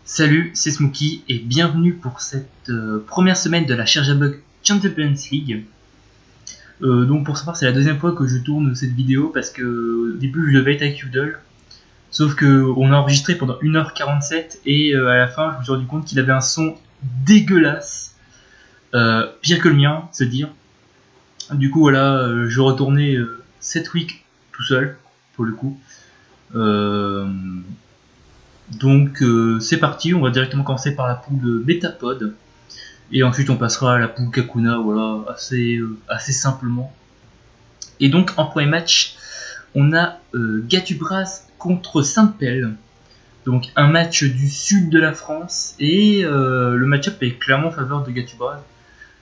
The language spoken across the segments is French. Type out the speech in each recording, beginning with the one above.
Salut, c'est Smokey et bienvenue pour cette première semaine de la Charjabug Champions League. Donc pour savoir, c'est la deuxième fois que je tourne cette vidéo parce que au début je devais être avec Udall. Sauf que on a enregistré pendant 1h47 et à la fin je me suis rendu compte qu'il avait un son dégueulasse. Pire que le mien, se dire. Du coup voilà, je retournais cette week tout seul, pour le coup. Donc c'est parti, on va directement commencer par la poule Metapod. Et ensuite on passera à la poule Kakuna, voilà, assez simplement. Et donc en premier match, on a Gatubras contre Saint-Pell. Donc un match du sud de la France. Et le match-up est clairement en faveur de Gatubras.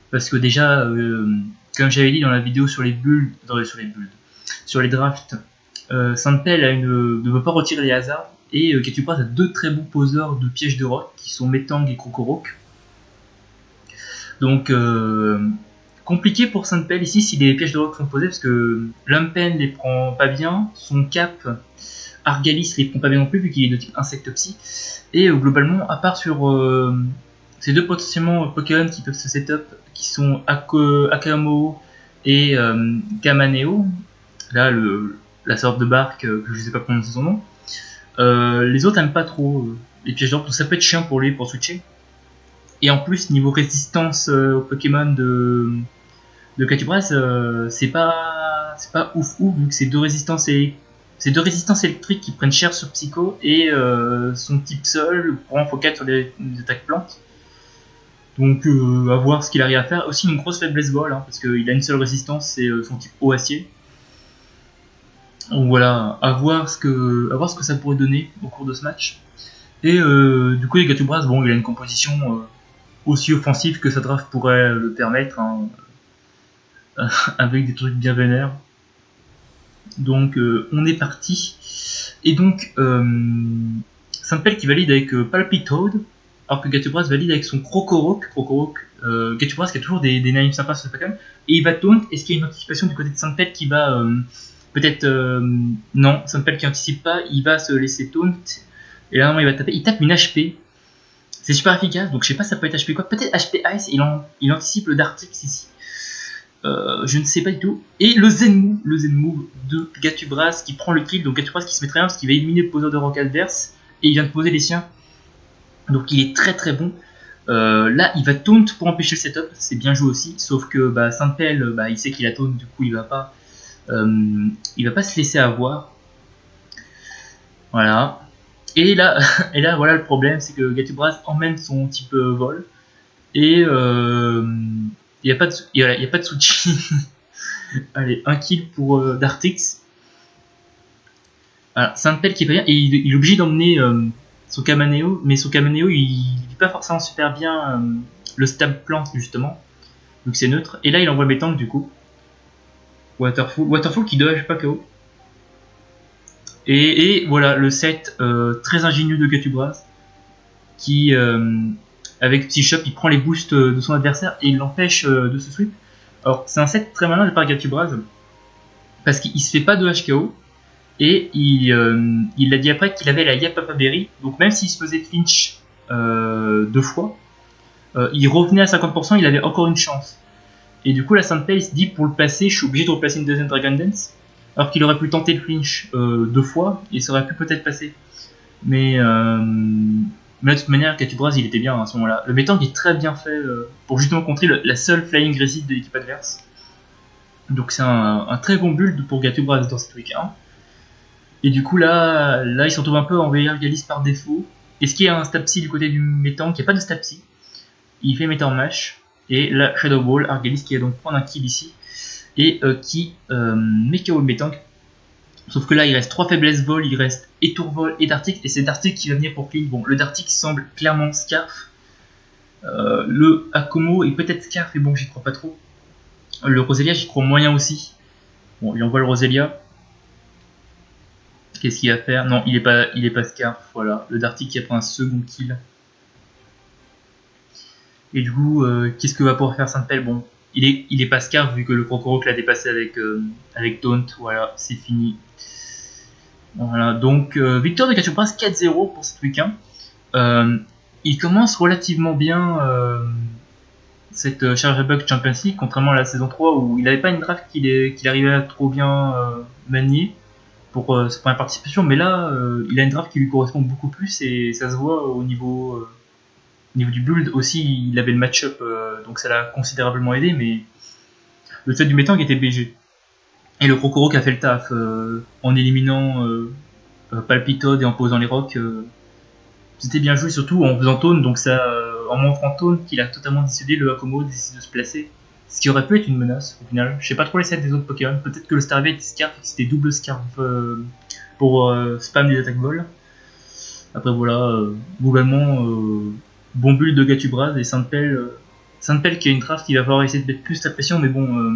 Parce que déjà, comme j'avais dit dans la vidéo sur les drafts, Saint-Pell ne veut pas retirer les hasards. Et Gatubras a deux très bons poseurs de pièges de rock qui sont Metang et Krokorok. Donc compliqué pour Saint-Pell ici si les pièges de rock sont posés parce que Lumpen les prend pas bien, son cap Argalis les prend pas bien non plus vu qu'il est de type insecte psy. Et globalement, à part sur ces deux potentiellement Pokémon qui peuvent se setup qui sont Akamo et Kamaneo, là la sorte de barque que je sais pas prononcer son nom. Les autres aiment pas trop les pièges d'or, donc ça peut être chiant pour lui pour switcher. Et en plus, niveau résistance aux Pokémon de Gatubras, c'est pas ouf vu que c'est deux résistances électriques qui prennent cher sur Psycho et son type sol prend x4 sur des attaques plantes. Donc à voir ce qu'il arrive à faire. Aussi une grosse faiblesse vol parce qu'il a une seule résistance, c'est son type eau acier. Donc voilà, à voir ce que ça pourrait donner au cours de ce match. Et du coup, les Gatubras, bon, il a une composition aussi offensive que sa draft pourrait le permettre, avec des trucs bien vénères. Donc on est parti. Et donc Saint-Pell qui valide avec Palpitoad, alors que Gatubras valide avec son Krokorok. Gatubras qui a toujours des names sympas sur ce Pokémon. Et il va taunt. Est-ce qu'il y a une anticipation du côté de Saint-Pell qui va peut-être non, Saint-Pell qui anticipe pas, il va se laisser taunt. Et là, il va taper. Il tape une HP. C'est super efficace, donc je sais pas, ça peut être HP quoi. Peut-être HP Ice, il anticipe le Dartrix ici. Je ne sais pas du tout. Et le Zen Move de Gatubras qui prend le kill. Donc Gatubras qui se met très bien parce qu'il va éliminer le poseur de rock adverse. Et il vient de poser les siens. Donc il est très très bon. Là, il va taunt pour empêcher le setup. C'est bien joué aussi. Sauf que Saint-Pell, il sait qu'il a taunt, du coup il va pas se laisser avoir. Voilà. Et là, voilà le problème, c'est que Gatubras emmène son type vol et il n'y a pas de switching. Allez, un kill pour Dartrix. Alors, Saint-Pell qui est pas bien et il est obligé d'emmener son Kamaneo, mais son Kamaneo il vit pas forcément super bien le stab plante justement, donc c'est neutre. Et là il envoie Metang du coup. Waterfall qui dommage pas KO. Et voilà le set très ingénieux de Gatubras qui avec Psy-Shop il prend les boosts de son adversaire et il l'empêche de se sweep. Alors c'est un set très malin de part Gatubras parce qu'il se fait pas de HKO et il a dit après qu'il avait la Yapapa Berry, donc même s'il se faisait flinch deux fois, il revenait à 50%, il avait encore une chance. Et du coup la Saint-Pell se dit pour le passer je suis obligé de replacer une deuxième Dragon Dance. Alors qu'il aurait pu tenter le flinch deux fois, et ça aurait pu peut-être passer. Mais de toute manière, Gatubras il était bien à ce moment-là. Le Metang est très bien fait pour justement contrer la seule Flying Resist de l'équipe adverse. Donc c'est un très bon build pour Gatubras dans cette week 1. Et du coup là il se retrouve un peu en VR Galis par défaut. Est-ce qu'il y a un Stapsy du côté du Metang? Il n'y a pas de Stapsy. Il fait Metang Mash. Et là Shadow Ball, Argalis qui va donc prendre un kill ici. Et qui met KO le Metang. Sauf que là il reste 3 faiblesses vol, il reste Étourvol et Dartrix, et c'est Dartrix qui va venir pour clean. Bon, le Dartrix semble clairement Scarf. Le Akomo est peut-être Scarf, mais bon, j'y crois pas trop. Le Roselia, j'y crois moyen aussi. Bon, il envoie le Roselia. Qu'est-ce qu'il va faire? Non, il est pas Scarf, voilà. Le Dartrix qui a pris un second kill. Et du coup, qu'est-ce que va pouvoir faire Saint-Pell? Bon, il est pas Scarf vu que le Krokorok l'a dépassé avec Taunt, voilà, c'est fini. Voilà, donc victoire de Gatubras 4-0 pour cette week 1. il commence relativement bien cette Chargeback Champions League, contrairement à la saison 3 où il n'avait pas une draft qu'il arrivait à trop bien manier pour sa première participation, mais là il a une draft qui lui correspond beaucoup plus et ça se voit au niveau du build aussi. Il avait le match-up, donc ça l'a considérablement aidé, mais le fait du métang était BG. Et le Krokoro qui a fait le taf en éliminant Palpitode et en posant les rocks. C'était bien joué, surtout en faisant taunt, donc ça, en montrant taunt qu'il a totalement dissuadé le Hakomo d'essayer de se placer. Ce qui aurait pu être une menace au final. Je sais pas trop les sets des autres Pokémon. Peut-être que le Starvé était Scarf et que c'était double Scarf pour spam des attaques vol. Après voilà, globalement, bon build de Gatubraz et Saint-Pel qui a une draft qui va falloir essayer de mettre plus la pression, mais bon,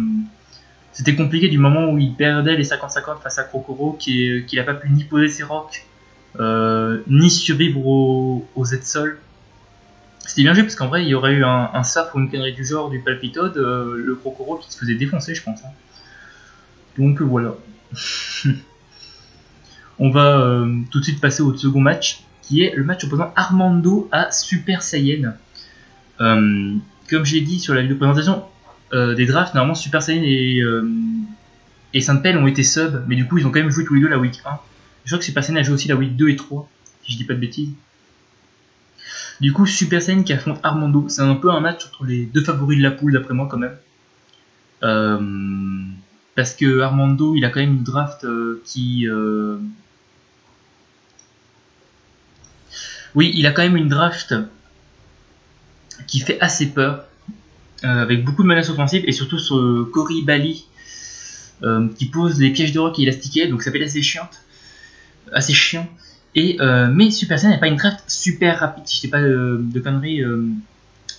c'était compliqué du moment où il perdait les 50-50 face à Krokoro, qu'il n'a pas pu ni poser ses rocks, ni survivre au Z-Sol. C'était bien joué parce qu'en vrai il y aurait eu un surf ou une connerie du genre du Palpitode, le Krokoro qui se faisait défoncer je pense. Hein. Donc voilà. On va tout de suite passer au second match qui est le match opposant Armando à Super Saiyan. Comme j'ai dit sur la vidéo présentation des drafts, normalement Super Saiyan et Saint-Pel ont été sub, mais du coup ils ont quand même joué tous les deux la week 1. Je crois que Super Saiyan a joué aussi la week 2 et 3, si je dis pas de bêtises. Du coup, Super Saiyan qui affronte Armando, c'est un peu un match entre les deux favoris de la poule d'après moi quand même. Parce que Armando, il a quand même une draft Oui, il a quand même une draft qui fait assez peur, avec beaucoup de menaces offensives et surtout sur Cory Bali qui pose les pièges de rock et élastiqués, donc ça peut être assez chiant. Mais Super Saiyan n'a pas une draft super rapide, si je dis pas de conneries.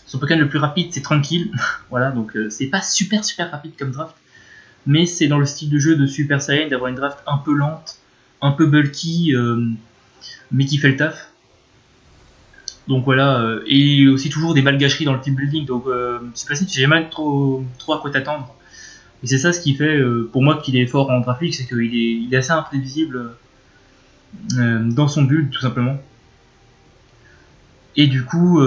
Son Pokémon le plus rapide c'est Tranquille, voilà, donc c'est pas super rapide comme draft, mais c'est dans le style de jeu de Super Saiyan d'avoir une draft un peu lente, un peu bulky, mais qui fait le taf. Donc voilà, et aussi toujours des malgacheries dans le team building, donc Super Saiyan tu sais jamais trop à quoi t'attendre. Et c'est ça ce qui fait pour moi qu'il est fort en draft league, c'est qu'il est assez imprévisible dans son build tout simplement. Et du coup,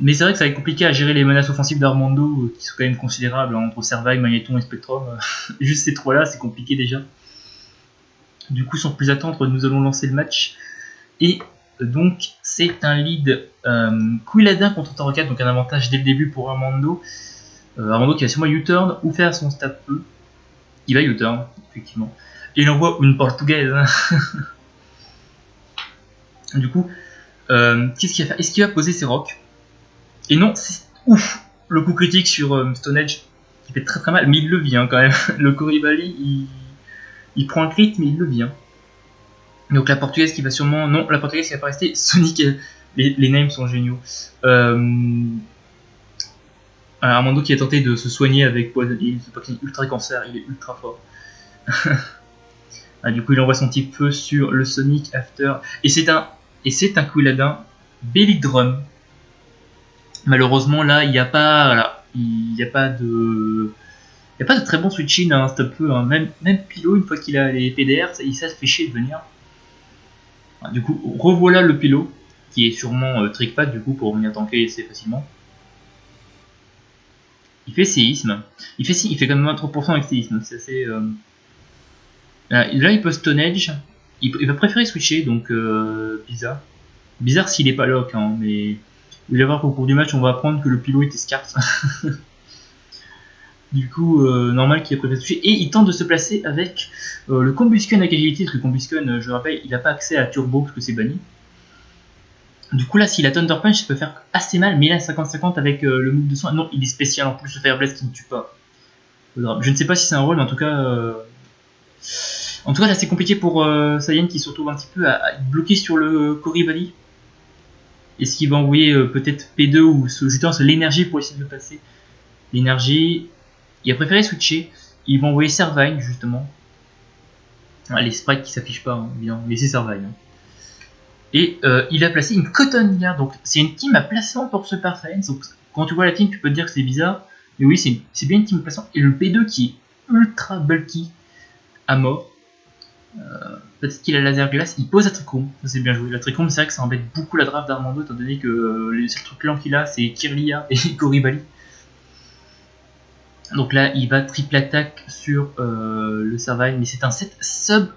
mais c'est vrai que ça va être compliqué à gérer les menaces offensives d'Armando qui sont quand même considérables entre Servaille, Magnéton et Spectrum. Juste ces trois là c'est compliqué déjà. Du coup sans plus attendre nous allons lancer le match. Et donc c'est un lead Quilladin contre Torracat, donc un avantage dès le début pour Armando. Armando qui va sûrement U-turn ou faire son stab peu. Il va U-turn effectivement. Et il envoie une portugaise. Du coup, qu'est-ce qu'il va faire? Est-ce qu'il va poser ses rocks? Et non, c'est ouf! Le coup critique sur Stone Edge, qui fait très mal, mais il le vit hein, quand même. Le Coribali, il prend un crit, mais il le vit. Hein. Donc la portugaise qui va sûrement. Non, la portugaise qui va pas rester. Sonic, les names sont géniaux. Armando qui a tenté de se soigner avec Poison Heal, c'est pas qu'il est ultra cancer, il est ultra fort. Du coup, il envoie son petit feu sur le Sonic After. Et c'est un Quilladin Belly Drum. Malheureusement, là, il n'y a pas. Voilà, il n'y a pas de très bon switch-in à un stop feu. Hein. Même Pilo, une fois qu'il a les PDR, il se fait chier de venir. Du coup, revoilà le Pilo, qui est sûrement trickpad du coup pour venir tanker assez facilement. Il fait séisme. Il fait quand même 23% avec séisme. C'est assez. Là, il peut Stone Edge. Il va préférer switcher, donc bizarre. Bizarre s'il est pas lock, hein, mais vous allez voir qu'au cours du match, on va apprendre que le Pilo était scarce. Du coup, normal qu'il ait préféré switcher. Et il tente de se placer avec le Combusken Agility, parce que Combusken, je rappelle, il n'a pas accès à Turbo parce que c'est banni. Du coup, là, s'il a Thunder Punch, ça peut faire assez mal, mais il a 50-50 avec le move de soin. Non, il est spécial en plus, le Fire Blast qui ne tue pas. Je ne sais pas si c'est un rôle, mais en tout cas. En tout cas, là, c'est compliqué pour Saiyan qui se retrouve un petit peu à être bloqué sur le Coribali. Est-ce qu'il va envoyer peut-être P2 ou justement l'énergie pour essayer de le passer? L'énergie, il a préféré switcher. Il va envoyer Servine justement. Les sprites qui s'affichent pas, hein, bien, laissez Servine. Hein. Et il a placé une Cotton Guard. Donc c'est une team à placement pour ce Saiyan. Donc quand tu vois la team, tu peux te dire que c'est bizarre. Mais oui, c'est bien une team placement. Et le P2 qui est ultra bulky à mort. Peut-être qu'il a laser glace, il pose la Trichome, ça c'est bien joué. La Trichome, c'est vrai que ça embête beaucoup la draft d'Armando, étant donné que les seuls trucs lents qu'il a, c'est Kirlia et Koribali. Donc là, il va triple attaque sur le Servine, mais c'est un set sub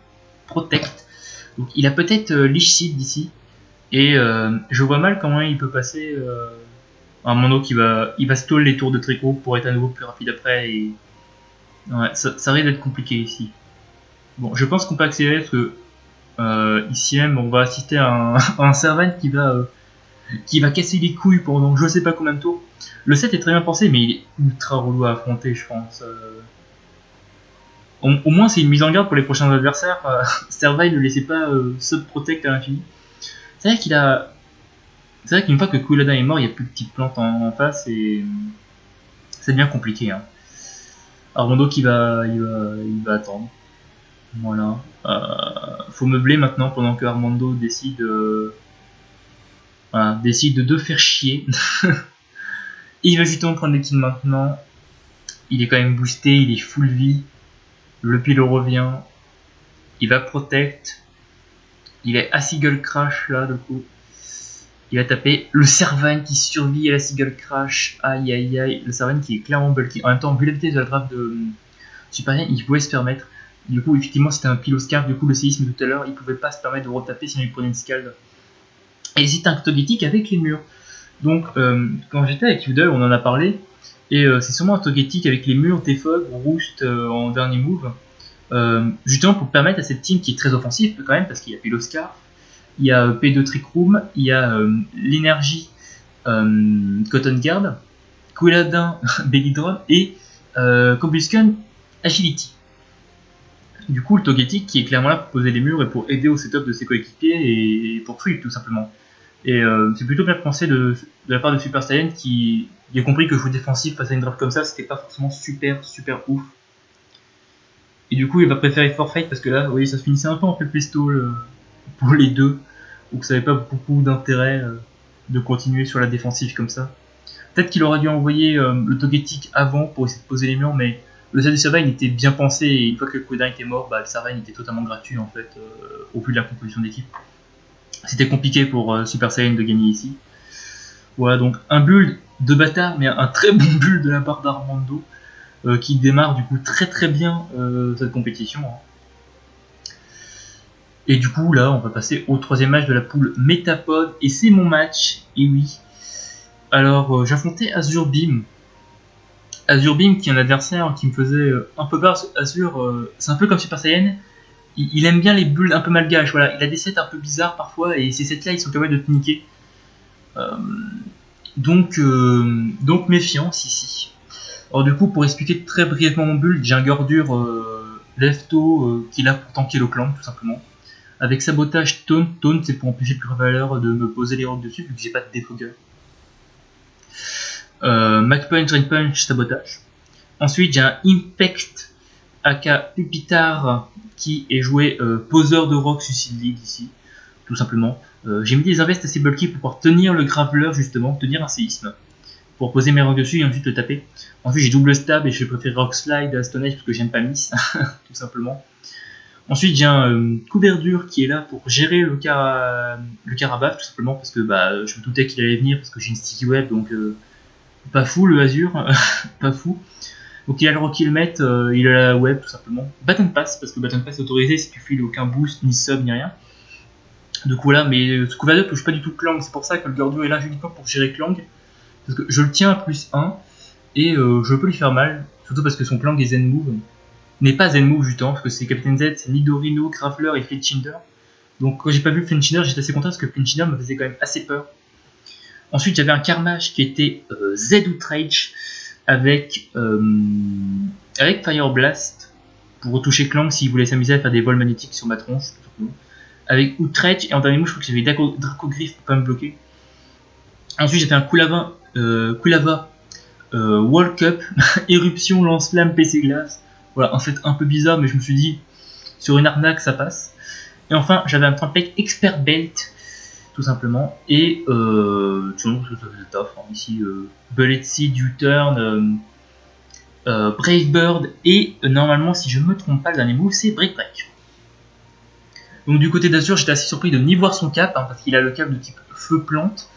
protect. Donc il a peut-être Leash Seed d'ici, et je vois mal comment il peut passer un mono qui il va stall les tours de Trico pour être à nouveau plus rapide après, et ouais, ça risque d'être compliqué ici. Bon, je pense qu'on peut accélérer parce que ici même on va assister à un Servine qui va casser les couilles pendant je sais pas combien de tours. Le set est très bien pensé, mais il est ultra relou à affronter, je pense. Au moins, c'est une mise en garde pour les prochains adversaires. Servine ne laissez pas sub-protect à l'infini. C'est vrai c'est vrai qu'une fois que Kuladin est mort, il n'y a plus de petites plantes en face et ça devient compliqué. Hein. Armando il va attendre. Voilà. Faut meubler maintenant pendant que Armando décide de faire chier. Il va justement prendre les kills maintenant. Il est quand même boosté, il est full vie. Le pilo revient. Il va protect. Il est à Seagull Crash là, du coup. Il va taper le Servine qui survit à la Seagull Crash. Aïe aïe aïe. Le Servine qui est clairement bulky. En même temps, vu la vitesse de la draft de Superien, il pouvait se permettre. Du coup, effectivement, c'était un pilo scarf. Du coup, le séisme tout à l'heure, il pouvait pas se permettre de retaper sinon il prenait une scald. Et c'était un Togetic avec les murs. Donc, quand j'étais avec Udall, on en a parlé. Et c'est sûrement un Togetic avec les murs, T-Fog, Roost en dernier move. Justement pour permettre à cette team qui est très offensive quand même, parce qu'il y a Pilo Scarf, il y a P2 Trick Room, il y a l'énergie Cotton Guard, Quilladin Belly Drum et Combustion Agility. Du coup, le Togetic qui est clairement là pour poser les murs et pour aider au setup de ses coéquipiers et pour sweep tout simplement. Et c'est plutôt bien pensé de la part de Super Saiyan qui a compris que jouer défensif face à une draft comme ça, c'était pas forcément super ouf. Et du coup, il va préférer forfait parce que là, vous voyez, ça se finissait un peu en PP stall pour les deux, donc ça n'avait pas beaucoup d'intérêt de continuer sur la défensive comme ça. Peut-être qu'il aurait dû envoyer le Togetic avant pour essayer de poser les murs, mais le set du Servine était bien pensé et une fois que le Quidin était mort, le Servine était totalement gratuit en fait au vu de la composition d'équipe. C'était compliqué pour Super Saiyan de gagner ici. Voilà, donc un build de bâtard, mais un très bon build de la part d'Armando. Qui démarre du coup très bien cette compétition. Hein. Et du coup là on va passer au troisième match de la poule Metapod et c'est mon match, et oui. Alors j'affrontais Azure Beam. Azure Beam qui est un adversaire qui me faisait un peu peur. Azure c'est un peu comme Super Saiyan, il aime bien les builds un peu malgaches, voilà. Il a des sets un peu bizarres parfois et ces sets là ils sont capables de te niquer. Donc méfiance ici. Alors du coup, pour expliquer très brièvement mon build, j'ai un Gordure Lefto qui est là pour tanker le clan, tout simplement. Avec sabotage Taunt, c'est pour empêcher le pure valeur de me poser les rocs dessus, vu que j'ai pas de défogger. Mac Punch, Drain Punch, sabotage. Ensuite, j'ai un Impact aka Pupitar qui est joué poseur de rock Suicide League ici, tout simplement. J'ai mis des invests assez bulky pour pouvoir tenir le Graveler, justement, tenir un séisme. Pour poser mes rocs dessus et ensuite le taper. Ensuite j'ai double stab et je préfère Rock Slide à Stone Age parce que j'aime pas Miss, tout simplement. Ensuite j'ai un couverture qui est là pour gérer le Carabaf, tout simplement parce que je me doutais qu'il allait venir parce que j'ai une sticky web, donc pas fou le Azure, pas fou. Donc il a le Rock Helmet, il a la web tout simplement. Baton Pass, parce que Baton Pass est autorisé si tu files aucun boost, ni sub, ni rien. Du coup là, mais ce couverture touche pas du tout Clang, c'est pour ça que le Gordure est là uniquement pour gérer Clang. Parce que je le tiens à plus 1 et je peux lui faire mal, surtout parce que son Clang est Zen Move. N'est pas Zen Move justement, parce que c'est Captain Z, c'est Nidorino, Graveler et Flinchinder. Donc quand j'ai pas vu Flinchinder, j'étais assez content parce que Flinchinder me faisait quand même assez peur. Ensuite j'avais un Carmage qui était Z Outrage avec Fire Blast pour retoucher Clang s'il voulait s'amuser à faire des vols magnétiques sur ma tronche, tout simplement. Avec Outrage et en dernier move je crois que j'avais Dracogriff pour pas me bloquer. Ensuite j'ai fait un Quilava World Cup, Éruption, Lance-Flamme, PC Glace. Voilà, un set un peu bizarre, mais je me suis dit, sur une arnaque, ça passe. Et enfin, j'avais un template Expert Belt, tout simplement. Et, ça faisait taf, hein, ici, Bullet Seed, U-Turn, Brave Bird, et normalement, si je me trompe pas, le dernier move, c'est Break Break. Voilà, un set un peu bizarre, mais je me suis dit, sur une arnaque, ça passe. Et enfin, j'avais un template Expert Belt, tout simplement. Et, ça faisait taf, hein, ici, Bullet Seed, U-Turn, Brave Bird, et normalement, si je me trompe pas, le dernier move, c'est Break Break. Donc du côté d'Azur, j'étais assez surpris de ni voir son cap, parce qu'il a le cap de type feu-plante.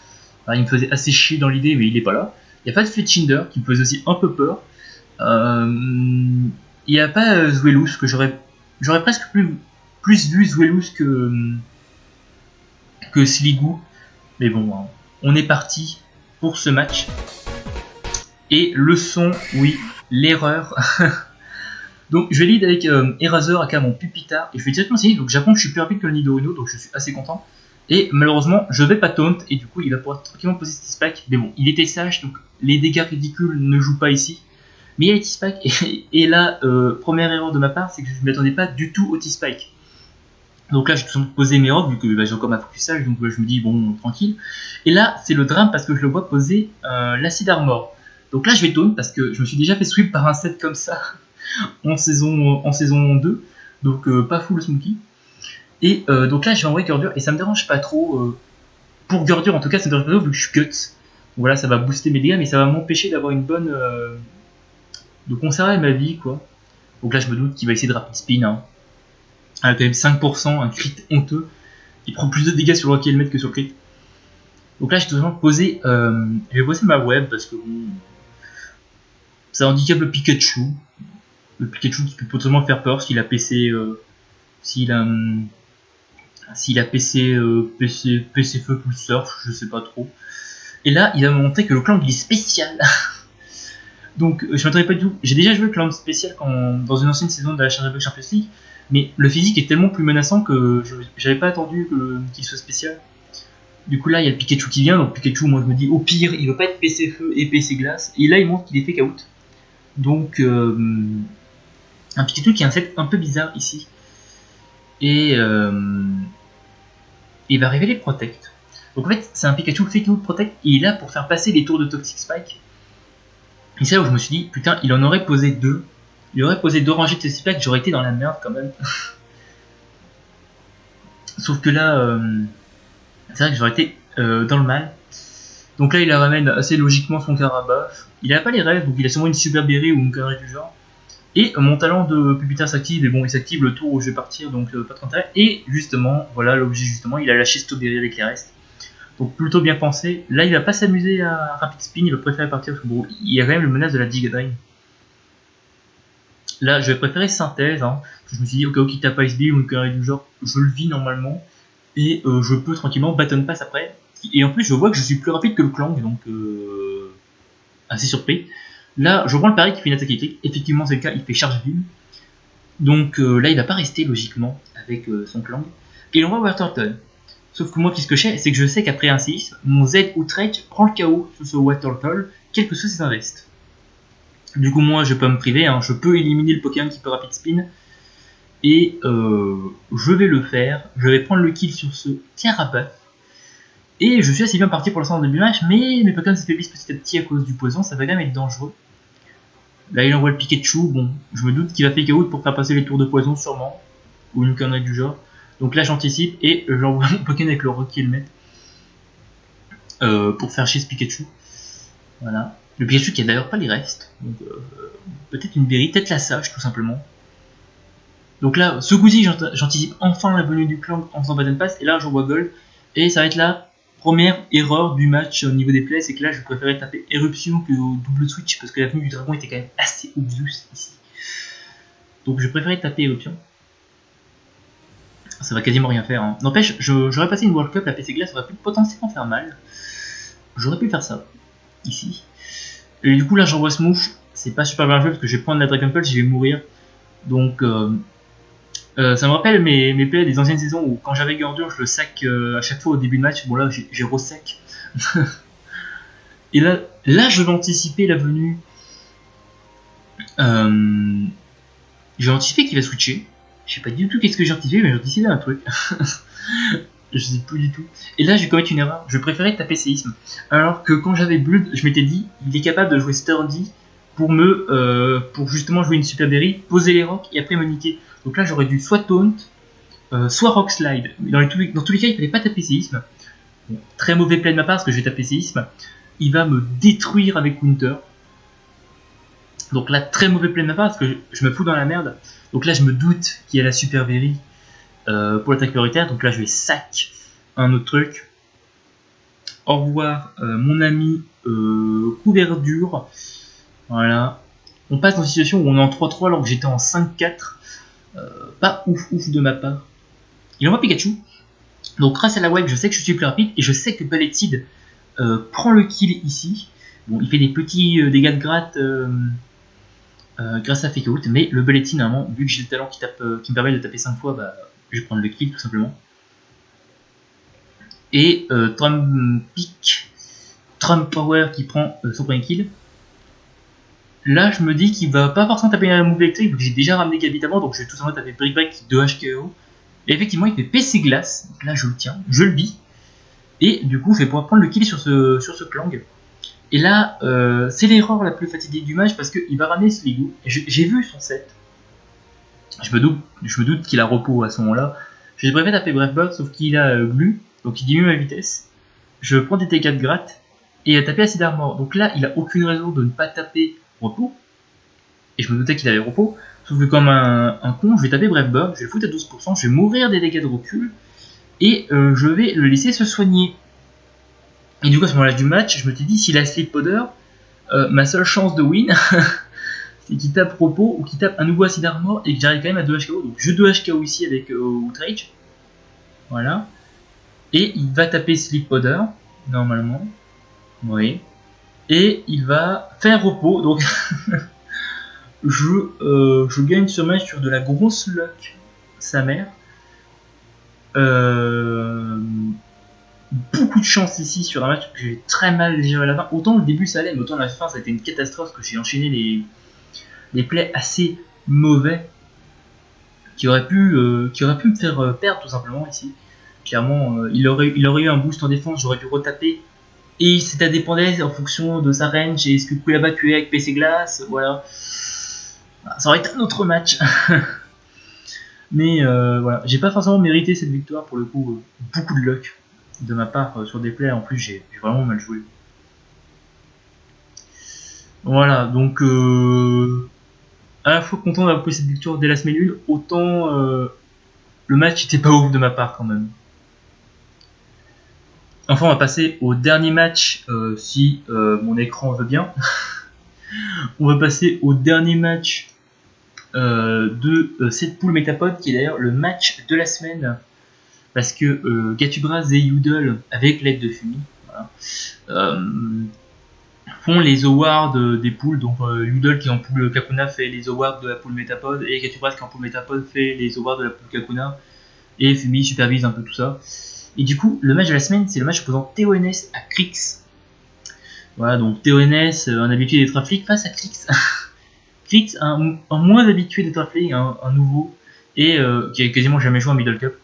Il me faisait assez chier dans l'idée, mais il est pas là. Il n'y a pas de Fletchinder, qui me faisait aussi un peu peur. Il n'y a pas Zweilous, que j'aurais presque plus vu Zweilous que Sligo. Mais bon, hein, on est parti pour ce match. Et le son, oui, l'erreur. Donc je vais lead avec Eraser aka mon Pupita. Et je vais directement essayer. Donc j'apprends que je suis plus rapide que le Nidorino, donc je suis assez content. Et malheureusement, je vais pas taunt, et du coup il va pouvoir tranquillement poser T-Spike. Mais bon, il était sage, donc les dégâts ridicules ne jouent pas ici. Mais il y a les T-Spike, et là, première erreur de ma part, c'est que je ne m'attendais pas du tout au T-Spike. Donc là, j'ai tout simplement posé mes rocs, vu que j'ai encore ma focusage, donc je me dis, bon, tranquille. Et là, c'est le drame, parce que je le vois poser l'acide armor. Donc là, je vais taunt, parce que je me suis déjà fait sweep par un set comme ça, en saison 2. Donc pas full smoky. Et donc là, je vais envoyer Gurdure, et ça me dérange pas trop. Pour Gurdure, en tout cas, ça me dérange pas trop, vu que je suis cut. Voilà, ça va booster mes dégâts, mais ça va m'empêcher d'avoir une bonne... de conserver ma vie, quoi. Donc là, je me doute qu'il va essayer de rapid spin. Hein. Ah, quand même 5%, un crit honteux. Il prend plus de dégâts sur le Rocky Helmet que sur le crit. Donc là, je vais tout simplement poser... je vais poser ma web, parce que bon... Ça handicape le Pikachu. Le Pikachu qui peut potentiellement faire peur s'il a PC... s'il a PC feu plus surf, je sais pas trop. Et là, il va me montrer que le clan il est spécial. Donc, je m'attendais pas du tout. J'ai déjà joué le clan spécial dans une ancienne saison de la Champions League, mais le physique est tellement plus menaçant que j'avais pas attendu qu'il soit spécial. Du coup, là, il y a le Pikachu qui vient. Donc, Pikachu, moi, je me dis, au pire, il veut pas être PC feu et PC glace. Et là, il montre qu'il est fake out. Donc, un Pikachu qui a un set un peu bizarre ici. Et il va révéler Protect. Donc en fait, c'est un Pikachu Fake Out Protect, et il est là pour faire passer les tours de Toxic Spike. Et c'est là où je me suis dit, putain, il en aurait posé 2. Il aurait posé 2 rangées de Toxic Spike, j'aurais été dans la merde quand même. Sauf que là, c'est vrai que j'aurais été dans le mal. Donc là, il ramène assez logiquement son Carabosse. Il a pas les rêves, donc il a sûrement une Super Berry ou une connerie du genre. Et mon talent de Pupita s'active, et bon, il s'active le tour où je vais partir, donc pas trop d'intérêt. Et justement, voilà l'objet, justement, il a lâché Strawberry avec les restes. Donc plutôt bien pensé. Là, il va pas s'amuser à Rapid Spin, il va préférer partir parce que bon, il y a quand même le menace de la Digadine. Là, je vais préférer Synthèse. Hein. Je me suis dit, au cas où il tape Ice Beam ou une connerie du genre, je le vis normalement. Et je peux tranquillement Baton Pass après. Et en plus, je vois que je suis plus rapide que le Clang, donc assez surpris. Là, je prends le pari qui fait une attaque électrique. Effectivement, c'est le cas, il fait Charge Beam. Donc là, il va pas rester logiquement avec son Clang. Et il envoie Waterton. Sauf que moi, qu'est-ce que je sais, c'est que je sais qu'après un 6, mon Z Outrage prend le KO sur ce Waterton, quel que soit ses invests. Du coup, moi, je peux me priver, hein, je peux éliminer le Pokémon qui peut Rapid Spin. Et je vais le faire. Je vais prendre le kill sur ce Carapace. Et je suis assez bien parti pour l'instant en début de match, mais mes Pokémon s'affaiblissent petit à petit à cause du poison, ça va quand même être dangereux. Là, il envoie le Pikachu, bon, je me doute qu'il va fake out pour faire passer les tours de poison, sûrement. Ou une connerie du genre. Donc là, j'anticipe et j'envoie mon Pokémon avec le Rocky Helmet. Pour faire chier ce Pikachu. Voilà. Le Pikachu qui a d'ailleurs pas les restes. Donc peut-être une berry, peut-être la sage tout simplement. Donc là, ce coup-ci, j'anticipe enfin la venue du clan en faisant Battle Pass. Et là, j'envoie Gold. Et ça va être la première erreur du match au niveau des plays. C'est que là, je préférais taper Éruption que au double switch. Parce que la venue du dragon était quand même assez obvious ici. Donc je préférais taper Éruption. Ça va quasiment rien faire. Hein. N'empêche, j'aurais passé une World Cup, la PC Glace aurait pu potentiellement faire mal. J'aurais pu faire ça, ici. Et du coup, là, j'envoie Smoosh. C'est pas super bien joué parce que je vais prendre la Dragon Pulse, je vais mourir. Donc, ça me rappelle mes plays des anciennes saisons où quand j'avais Gurdure, je le sac à chaque fois au début de match. Bon, là, j'ai re-sac. Et là, je vais anticiper la venue. J'ai anticipé qu'il va switcher. Je sais pas du tout qu'est-ce que j'ai anticipé, mais j'ai anticipé un truc. Je sais plus du tout. Et là, je vais commettre une erreur. Je préférais taper Séisme. Alors que quand j'avais Blood, je m'étais dit, il est capable de jouer Sturdy pour justement jouer une Super Berry, poser les rocks et après me niquer. Donc là, j'aurais dû soit Taunt, soit Rock Slide. Dans tous les cas, il fallait pas taper Séisme. Bon, très mauvais play de ma part parce que je vais taper Séisme. Il va me détruire avec Winter. Donc là, très mauvais play de ma part parce que je me fous dans la merde. Donc là, je me doute qu'il y a la Super Berry. pour l'attaque prioritaire. Donc là je vais sac un autre truc. Au revoir mon ami couverture. Voilà. On passe dans une situation où on est en 3-3 alors que j'étais en 5-4. Pas ouf de ma part. Il envoie Pikachu. Donc grâce à la web, je sais que je suis plus rapide et je sais que Balletid prend le kill ici. Bon, il fait des petits dégâts de gratte grâce à Fake Out, mais le Balletid, normalement, vu que j'ai le talent qui me permet de taper 5 fois, bah, je vais prendre le kill tout simplement. Et Trump Power qui prend son premier kill. Là, je me dis qu'il va pas forcément taper un move électrique, vu que j'ai déjà ramené Gabit avant, donc je vais tout simplement taper Brick Break de HKO. Et effectivement, il fait PC Glace, donc là je le tiens, je le vis. Et du coup, je vais pouvoir prendre le kill sur ce Clang. Et là, c'est l'erreur la plus fatidique du match parce qu'il va ramener Sligo. J'ai vu son set. Je me doute qu'il a repos à ce moment-là. J'ai préféré taper Brave Bird, sauf qu'il a Glu, donc il diminue ma vitesse. Je prends des T4 gratte et taper Acid Armor. Donc là, il a aucune raison de ne pas taper repos. Et je me doutais qu'il avait repos. Sauf que comme un con, je vais taper Brave Bird, je vais le foutre à 12%, je vais mourir des dégâts de recul. Et je vais le laisser se soigner. Et du coup, à ce moment-là du match, je me suis dit, s'il a Sleep Powder, ma seule chance de win, c'est qu'il tape repos ou qu'il tape un nouveau Acid Armor et que j'arrive quand même à 2 HKO. Donc je 2 HKO ici avec Outrage. Voilà. Et il va taper Sleep Powder, normalement. Oui. Et il va faire repos. Donc je gagne ce match sur de la grosse luck, sa mère. Beaucoup de chance ici sur un match que j'ai très mal géré à la fin. Autant le début ça allait, mais autant la fin ça a été une catastrophe parce que j'ai enchaîné les plays assez mauvais qui auraient pu me faire perdre tout simplement ici. Clairement, il aurait eu un boost en défense, j'aurais pu retaper. Et ça dépendait en fonction de sa range et est-ce que Kuilaba tuait avec PC Glace, voilà. Ça aurait été un autre match. Mais voilà, j'ai pas forcément mérité cette victoire pour le coup, beaucoup de luck de ma part sur des plays, en plus j'ai vraiment mal joué. Voilà, donc à la fois content d'avoir pris cette victoire dès la semaine 1, autant le match était pas ouf de ma part quand même. Enfin, on va passer au dernier match, si mon écran veut bien. On va passer au dernier match de cette pool Metapod, qui est d'ailleurs le match de la semaine. Parce que Gatubraz et Yoodle, avec l'aide de Fumi, voilà, font les awards des poules. Donc Yoodle qui est en pool Kakuna fait les awards de la pool Metapod, et Gatubraz qui est en pool Metapod fait les awards de la pool Kakuna, et Fumi supervise un peu tout ça. Et du coup, le match de la semaine, c'est le match opposant TONS à Krix. Voilà, donc TONS, un habitué des trafics face à Krix. Krix, un moins habitué des trafics, un nouveau, et qui a quasiment jamais joué en Middle Cup.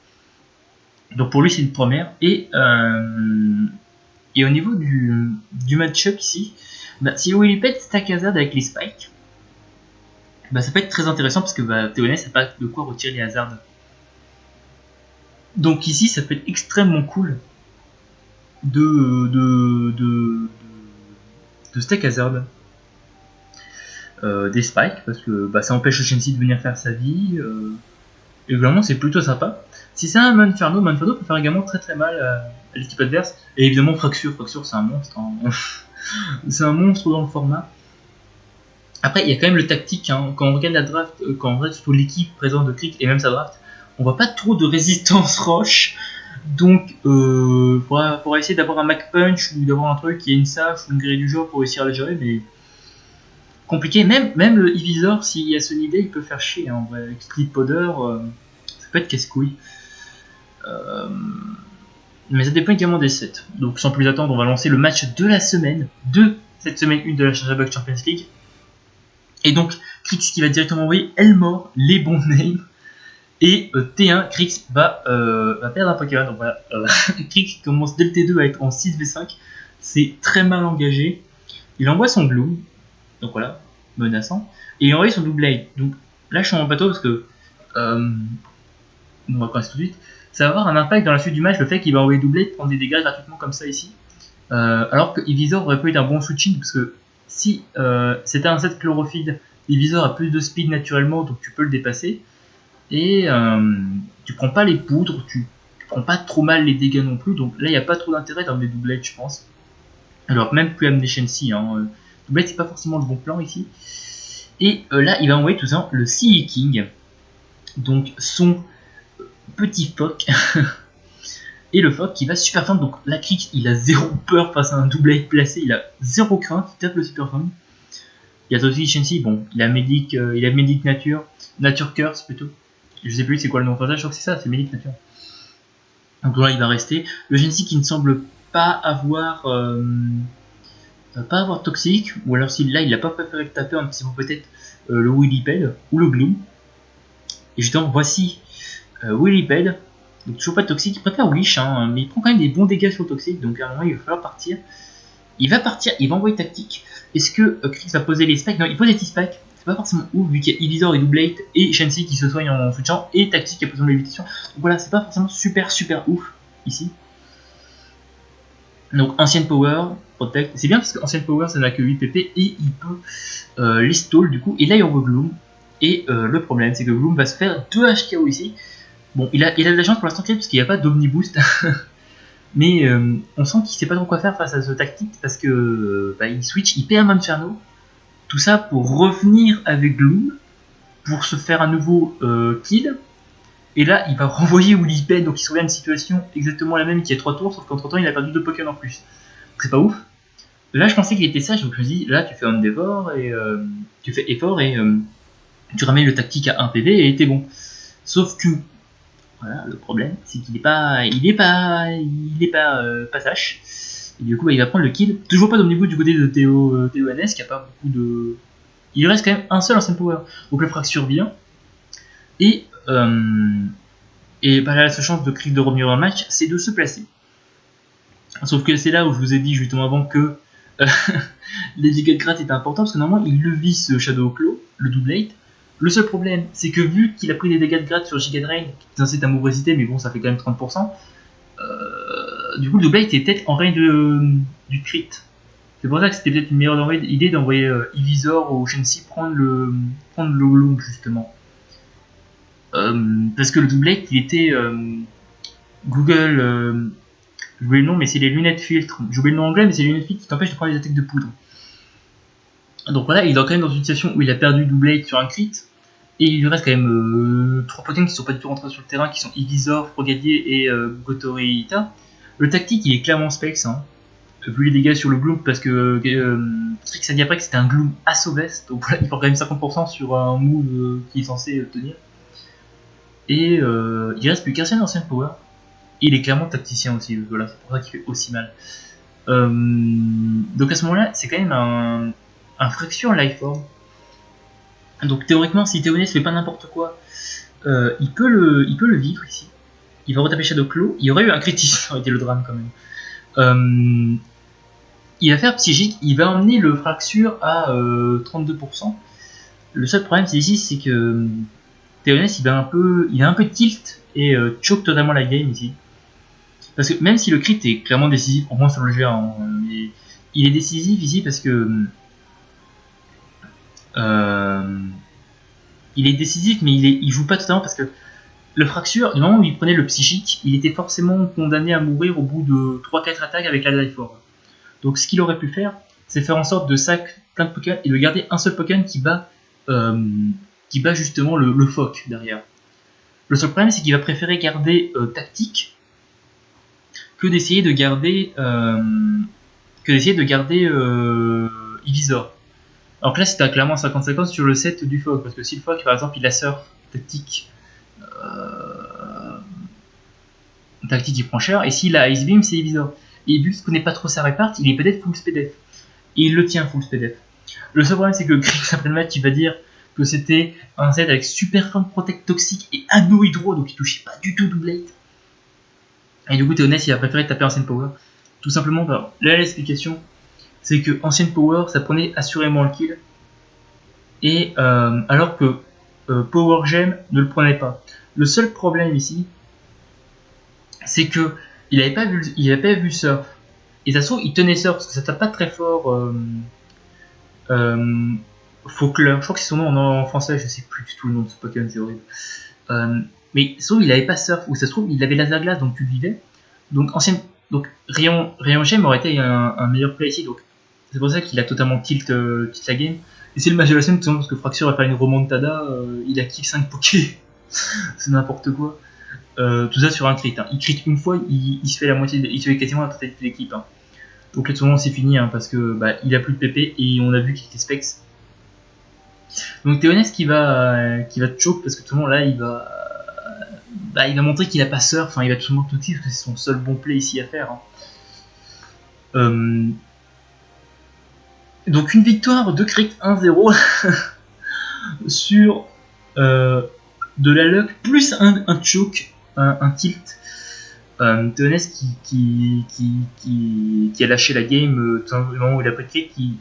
Donc pour lui c'est une première. Et au niveau du match-up ici, bah, si Willy pète Stack Hazard avec les spikes, bah, ça peut être très intéressant parce que bah, TONS n'a pas de quoi retirer les hazards. Donc ici ça peut être extrêmement cool de Stack Hazard des spikes parce que bah, ça empêche le Shensi de venir faire sa vie. Et vraiment c'est plutôt sympa. Si c'est un Manferno peut faire également très très mal à l'équipe adverse. Et évidemment Fracture c'est un monstre. C'est un monstre dans le format. Après il y a quand même le tactique, hein. Quand on regarde la draft, quand on regarde surtout l'équipe présente de Crick et même sa draft, on voit pas trop de résistance roche. Donc faudra essayer d'avoir un Mac Punch ou d'avoir un truc qui est une sache ou une grille du jour pour réussir à le gérer, mais compliqué. Même le Evisor, s'il y a ce idée, il peut faire chier, hein, en vrai. Avec Split Powder, ça peut être casse-couille. Mais ça dépend également des sets. Donc sans plus attendre, on va lancer le match de la semaine, de cette semaine 1 de la Chargeback Champions League. Et donc, Krix qui va directement envoyer Elmore, les bons names. Et T1, Krix va perdre un Pokémon. Donc voilà, Krix commence dès le T2 à être en 6v5. C'est très mal engagé. Il envoie son Gloom. Donc voilà, menaçant. Et il a envoyé son Blue Blade. Donc là, je suis en bateau parce que... on va commencer tout de suite. Ça va avoir un impact dans la suite du match, le fait qu'il va envoyer Doublade prendre des dégâts gratuitement comme ça ici. Alors que Evisor aurait pu être un bon switching, parce que si c'était un set chlorophyte, Evisor a plus de speed naturellement, donc tu peux le dépasser. Et tu prends pas les poudres, tu prends pas trop mal les dégâts non plus, donc là il n'y a pas trop d'intérêt dans les doublets, je pense. Alors même plus amener Shensi, hein. Doublette c'est pas forcément le bon plan ici. Et là il va envoyer tout ça le Sea King, donc son petit phoque. Et le phoque qui va super fun, donc là Krix il a zéro peur face à un doublette placé, il a zéro crainte, il tape le super fun. Il y a aussi Shensi, bon il a Medic Nature Curse plutôt. Je sais plus c'est quoi le nom français, je crois que c'est ça, c'est Medic Nature. Donc là il va rester. Le Shensi qui ne semble pas avoir toxique, ou alors si là il n'a pas préféré le taper en anticipant peut-être le Willipede ou le Gloom. Et justement voici Willipede, donc toujours pas de toxique, il préfère Wish, hein, mais il prend quand même des bons dégâts sur le toxique, donc à un moment il va falloir partir. Il va envoyer tactique. Est-ce que Krix va poser les spikes? Non, il pose les T-spikes, c'est pas forcément ouf vu qu'il y a Evisor et Doublette et Shensi qui se soignent en switchant, et tactique qui a besoin de lévitation. Donc voilà, c'est pas forcément super ouf ici. Donc ancienne power, protect, c'est bien parce qu'ancienne power ça n'a que 8 pp et il peut les stall du coup, et là il envoie Gloom, et le problème c'est que Gloom va se faire 2 HKO ici. Bon il a de la chance pour l'instant parce qu'il n'y a pas d'Omniboost, mais on sent qu'il sait pas trop quoi faire face à ce tactique parce que il switch, il perd un Inferno, tout ça pour revenir avec Gloom, pour se faire un nouveau kill. Et là, il va renvoyer Willipede, donc il se revient à une situation exactement la même qu'il y a 3 tours, sauf qu'entre temps, il a perdu 2 Pokémon en plus. Donc c'est pas ouf. Là, je pensais qu'il était sage, donc je me dis, là, tu fais Endeavor, et tu fais effort, et tu ramènes le tactique à 1 PV, et t'es bon. Sauf que, voilà, le problème, c'est qu'il est pas sage. Et du coup, il va prendre le kill. Toujours pas d'omnibus du côté de TONS, qui a pas beaucoup de... Il reste quand même un seul ancien power. Donc le fracture vient. Et la seule chance de Krix de revenir dans le match, c'est de se placer. Sauf que c'est là où je vous ai dit justement avant que les dégâts de gratte étaient importants, parce que normalement il le vit ce Shadow Claw, le Doublette. Le seul problème, c'est que vu qu'il a pris des dégâts de gratte sur Giga Drain, qui est censé être à mauvaisité, mais bon, ça fait quand même 30%, du coup le Doublette est peut-être en range du crit. C'est pour ça que c'était peut-être une meilleure idée d'envoyer Evisor ou Shensi prendre le Gloom justement. Parce que le Doublette, il était Google, j'oublie le nom, mais c'est les lunettes filtres. J'oublie le nom anglais, mais c'est les lunettes filtres qui t'empêchent de prendre les attaques de poudre. Donc voilà, il est quand même dans une situation où il a perdu Doublette sur un crit, et il lui reste quand même 3 Pokémon qui sont pas du tout rentrés sur le terrain, qui sont Evisor, Frogadier et Gotorita. Le tactique, il est clairement Specs, hein, vu les dégâts sur le Gloom, parce que Strix a dit après que c'était un Gloom Assaut Vest, donc voilà, il prend quand même 50% sur un move qui est censé tenir. Et il reste plus qu'un seul ancien power. Et il est clairement tacticien aussi, voilà, c'est pour ça qu'il fait aussi mal. Donc à ce moment-là, c'est quand même un fracture Lifeform. Donc théoriquement, si Théonès fait pas n'importe quoi, il peut le vivre ici. Il va retaper Shadow Claw. Il y aurait eu un critique, ça aurait été le drame quand même. Il va faire psychique, il va emmener le fracture à 32%. Le seul problème ici, c'est que Théonès il a un peu de tilt et choke totalement la game ici. Parce que même si le crit est clairement décisif, au moins sur le GA, hein, mais il est décisif ici parce que il est décisif, mais il joue pas totalement parce que le fracture, du moment où il prenait le psychique, il était forcément condamné à mourir au bout de 3-4 attaques avec la Life Orb. Donc ce qu'il aurait pu faire, c'est faire en sorte de sac plein de Pokémon et de garder un seul Pokémon qui bat justement le phoque derrière. Le seul problème, c'est qu'il va préférer garder tactique que d'essayer de garder Evisor. Alors que là, c'était clairement 50-50 sur le set du phoque, parce que si le phoque, par exemple, il a surf tactique, il prend cher, et s'il a Ice Beam, c'est Evisor. Et vu qu'il connaît pas trop sa réparte, il est peut-être full SPDF. Et il le tient full SPDF. Le seul problème, c'est que Krix, après le match, il va dire que c'était un set avec super forme protect toxique et Agno Hydro, donc il touchait pas du tout Doublette. Et du coup, Théonès, il a préféré taper Ancienne Power. Tout simplement, là, l'explication, c'est que Ancienne Power, ça prenait assurément le kill. Et alors que Power Gem ne le prenait pas. Le seul problème ici, c'est que il avait pas vu Surf. Et ça se trouve, il tenait Surf parce que ça tape pas très fort. Faulkner, je crois que c'est son nom en français, je sais plus du tout le nom de ce Pokémon, c'est horrible. Mais sauf il avait pas surf, ou ça se trouve il avait laser glace, donc tu le vivais. Donc Rayon Gem aurait été un meilleur play ici, donc c'est pour ça qu'il a totalement tilt la game. Et c'est le match de la semaine, tout simplement parce que Fraxure a fait une remontada, il a kill 5 pokés, c'est n'importe quoi. Tout ça sur un crit, hein. Il crit une fois, il se fait la moitié, il se fait quasiment la totalité de l'équipe. Hein. Donc là, tout le monde c'est fini, hein, parce que il a plus de PP et on a vu qu'il était specs. Donc Théonès qui va te choke parce que tout le monde là il va montrer qu'il a pas surf, enfin il va tout le monde tout parce que c'est son seul bon play ici à faire. Hein. Donc une victoire de crit 1-0 sur de la luck plus un choke, un tilt. Théonès qui a lâché la game tout simplement où il a pris crit, qui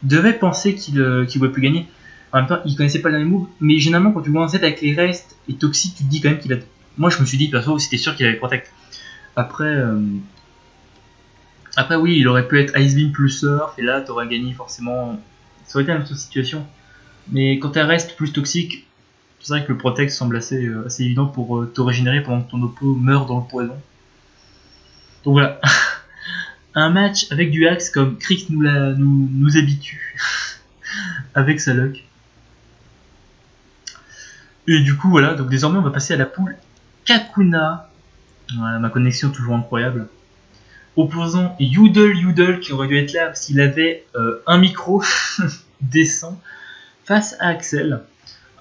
devait penser qu'il pouvait plus gagner. En même temps, il connaissait pas le dernier move, mais généralement quand tu vois un set avec les restes et Toxic, tu te dis quand même qu'il a. Moi je me suis dit, perso, c'était sûr qu'il avait protect. Après oui, il aurait pu être Ice Beam plus Surf, et là t'aurais gagné forcément. Ça aurait été la même situation. Mais quand t'as reste plus toxique, c'est vrai que le protect semble assez évident pour te régénérer pendant que ton oppo meurt dans le poison. Donc voilà. Un match avec du axe comme Krix nous habitue avec sa luck. Et du coup voilà, donc désormais on va passer à la poule Kakuna. Voilà, ma connexion toujours incroyable. Opposant Yoodle qui aurait dû être là s'il avait un micro décent face à Axel.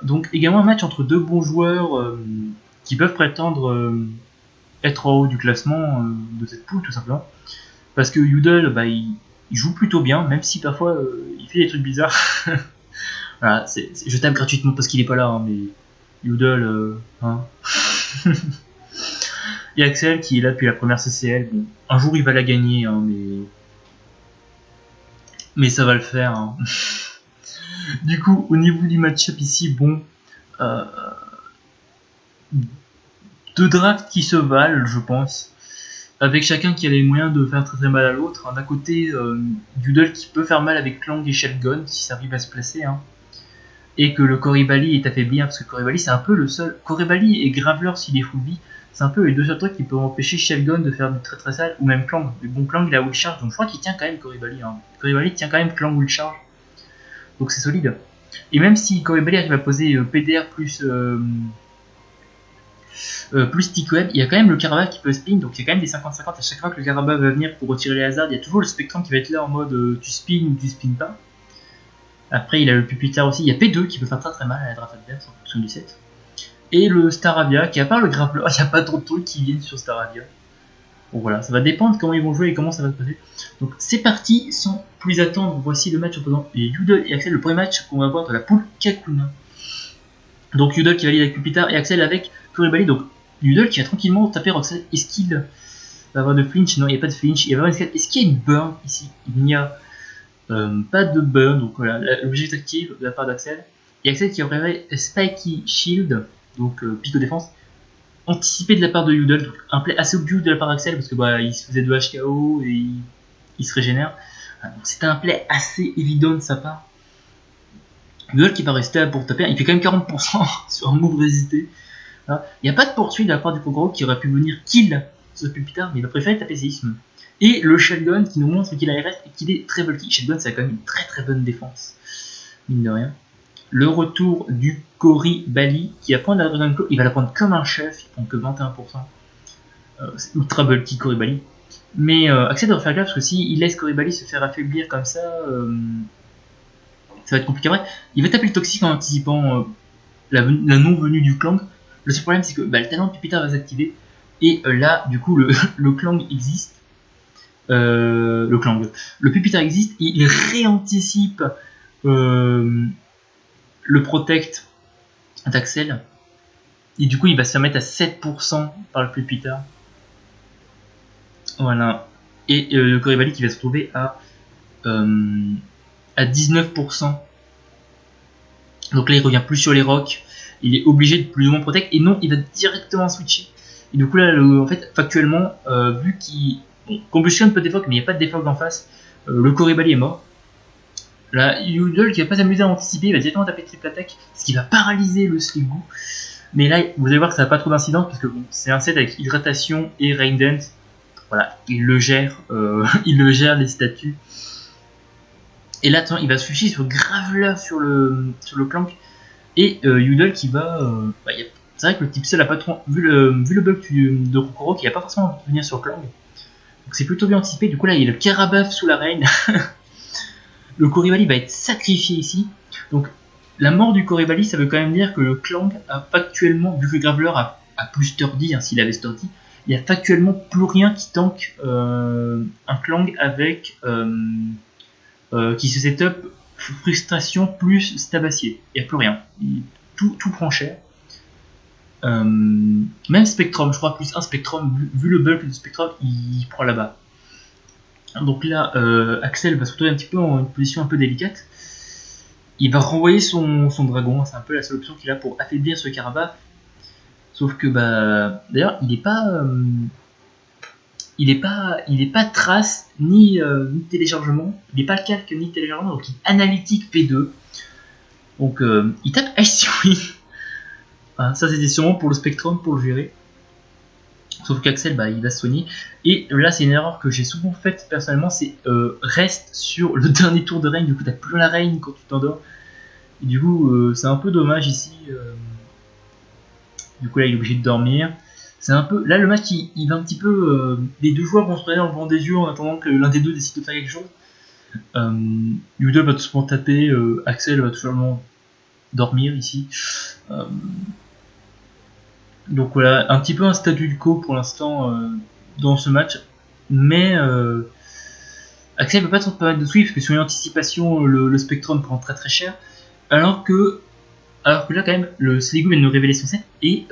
Donc également un match entre deux bons joueurs qui peuvent prétendre être en haut du classement de cette poule tout simplement. Parce que Yoodle il joue plutôt bien, même si parfois il fait des trucs bizarres. Voilà, je tape gratuitement parce qu'il est pas là, hein, mais Yoodle, hein. Et Axel qui est là depuis la première CCL. Bon, un jour il va la gagner, hein, mais ça va le faire. Hein. Du coup, au niveau du match-up ici, bon, deux drafts qui se valent, je pense, avec chacun qui a les moyens de faire très très mal à l'autre. D'un côté, Doodle qui peut faire mal avec Clang et Shellgun si ça arrive à se placer, hein. Et que le Koribali est affaibli, hein, parce que Koribali c'est un peu le seul. Koribali et Graveler s'il est full vie, c'est un peu les deux seuls trucs qui peuvent empêcher Shellgun de faire du très très sale, ou même Clang. Mais bon, Clang il a Will Charge, donc je crois qu'il tient quand même Koribali. Hein. Koribali tient quand même Clang Will Charge, donc c'est solide. Et même si Koribali arrive à poser PDR plus stick web, il y a quand même le Caraba qui peut spin, donc il y a quand même des 50-50 à chaque fois que le Caraba va venir pour retirer les hasards. Il y a toujours le Spectrum qui va être là en mode tu spin ou tu spin pas. Après il a le Pupitar aussi, il y a P2 qui peut faire très très mal à la draft adverse en fonction du set. Et le Staravia qui, à part le Grappler, il n'y a pas trop de trucs qui viennent sur Staravia. Bon voilà, ça va dépendre comment ils vont jouer et comment ça va se passer. Donc c'est parti, sans plus attendre, voici le match opposant Yoodle et Axel, le premier match qu'on va voir de la poule Kakuna. Donc Yoodle qui valide avec Pupitar et Axel avec Koribali. Donc Yoodle qui va tranquillement taper Roxel. Est-ce qu'il va avoir de flinch? Non, il n'y a pas de flinch. Il va avoir une escalade. Est-ce qu'il y a une burn ici? Il n'y a pas de burn. Donc voilà, l'objectif active de la part d'Axel. Et Axel qui aurait Spiky Shield, donc pique de défense, anticipé de la part de Yoodle. Donc un play assez obvious de la part d'Axel parce que il se faisait de HKO et il se régénère. Donc c'était un play assez évident de sa part. Yoodle qui va rester pour taper. Il fait quand même 40% sur un move résisté. Il n'y a pas de poursuite de la part du Kogoro qui aurait pu venir kill ce Pupitar, mais il a préféré taper séisme. Et le Shellgun qui nous montre qu'il a RF et qu'il est très bulky. Shellgun, c'est quand même une très très bonne défense, mine de rien. Le retour du Koribali qui va prendre la Dragon Claw. Il va la prendre comme un chef, il prend que 21%. C'est ultra bulky Koribali. Mais Axel doit faire gaffe parce que s'il laisse Koribali se faire affaiblir comme ça, ça va être compliqué. Après, il va taper le toxique en anticipant la non-venue du Clang. Le seul problème c'est que le talent de Pupitar va s'activer et là du coup le Clang existe. Le Pupitar existe et il réanticipe le Protect d'Axel. Et du coup il va se faire mettre à 7% par le Pupitar. Voilà. Et le Koribali qui va se retrouver à 19%. Donc là il revient plus sur les rocks. Il est obligé de plus ou moins protect, et non, il va directement switcher. Et du coup là, en fait, factuellement, vu qu'il combustionne peut défog, mais il n'y a pas de défog en face, le Koribali est mort. Là, Yoodle qui va pas s'amuser à anticiper, il va directement taper triple attack, ce qui va paralyser le Sliggoo. Mais là, vous allez voir que ça n'a pas trop d'incidence, parce que bon, c'est un set avec hydratation et rain dance. Voilà, il le gère, il le gère les statues. Et là, attends, il va se ficher sur Graveler sur le Clank. Et Udol qui va. C'est vrai que le type seul a pas trop. Vu le bug de Kokoro, qui a pas forcément envie de venir sur Clank. Donc c'est plutôt bien anticipé. Du coup, là, il y a le Karabaf sous la reine. Le Koribali va être sacrifié ici. Donc, la mort du Koribali, ça veut quand même dire que le Clank a factuellement, vu que Graveler a plus sturdy, s'il avait sturdy, il n'y a factuellement plus rien qui tank un Clank avec. Qui se setup frustration plus stabacier. Il n'y a plus rien. Tout prend cher. Même Spectrum, je crois plus un Spectrum, vu le bulk de Spectrum, il prend là-bas. Donc là, Axel va se retrouver un petit peu en une position un peu délicate. Il va renvoyer son dragon, c'est un peu la seule option qu'il a pour affaiblir ce Karabaf. Sauf que, d'ailleurs, il est pas trace ni téléchargement, il n'est pas calque ni téléchargement, donc il analytique P2. Donc il tape Ice Wing. Ça c'était sûrement pour le Spectrum pour le gérer. Sauf qu'Axel il va se soigner. Et là c'est une erreur que j'ai souvent faite personnellement, c'est reste sur le dernier tour de reign, du coup t'as plus la reign quand tu t'endors. Et du coup c'est un peu dommage ici. Du coup là il est obligé de dormir. C'est un peu. Là le match il va un petit peu. Les deux joueurs vont se regarder dans le blanc des yeux en attendant que l'un des deux décide de faire quelque chose. Udol va tout simplement taper, Axel va tout simplement dormir ici. Donc voilà, un petit peu un statu quo pour l'instant dans ce match. Mais Axel ne peut pas trop permettre de sweep parce que sur une anticipation, le Spectrum prend très très cher. Alors que là quand même, le Seligo vient de nous révéler son set et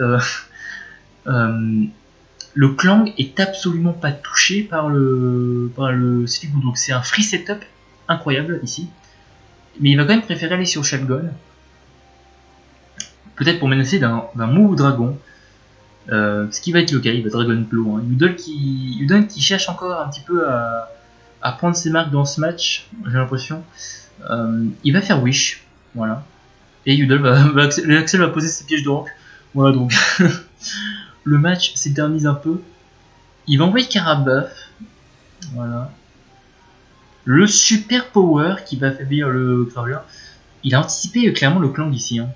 le Clang est absolument pas touché par le Seligo. Donc c'est un free setup incroyable ici. Mais il va quand même préférer aller sur Shelgon. Peut-être pour menacer d'un move dragon. Ce qui va être le cas, il va Dragon Claw. Hein. Udol qui cherche encore un petit peu à prendre ses marques dans ce match, j'ai l'impression. Il va faire Wish, voilà. Et Udol Axel va poser ses pièges de rock. Voilà donc. Le match s'éternise un peu. Il va envoyer Karabaf. Voilà. Le super power qui va affaiblir le Graveler. Il a anticipé clairement le Clang ici. Hein.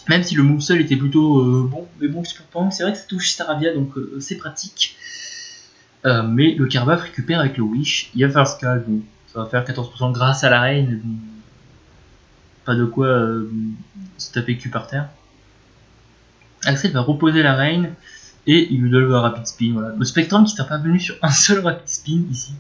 Même si le move seul était plutôt bon, mais bon, c'est vrai que ça touche Staravia, donc c'est pratique. Mais le Karabaf récupère avec le Wish. Il va faire Scald, bon, ça va faire 14% grâce à la reine. Bon, pas de quoi se taper cul par terre. Axel va reposer la reine et Udol va rapid spin. Voilà. Le Spectrum qui ne sera pas venu sur un seul rapid spin ici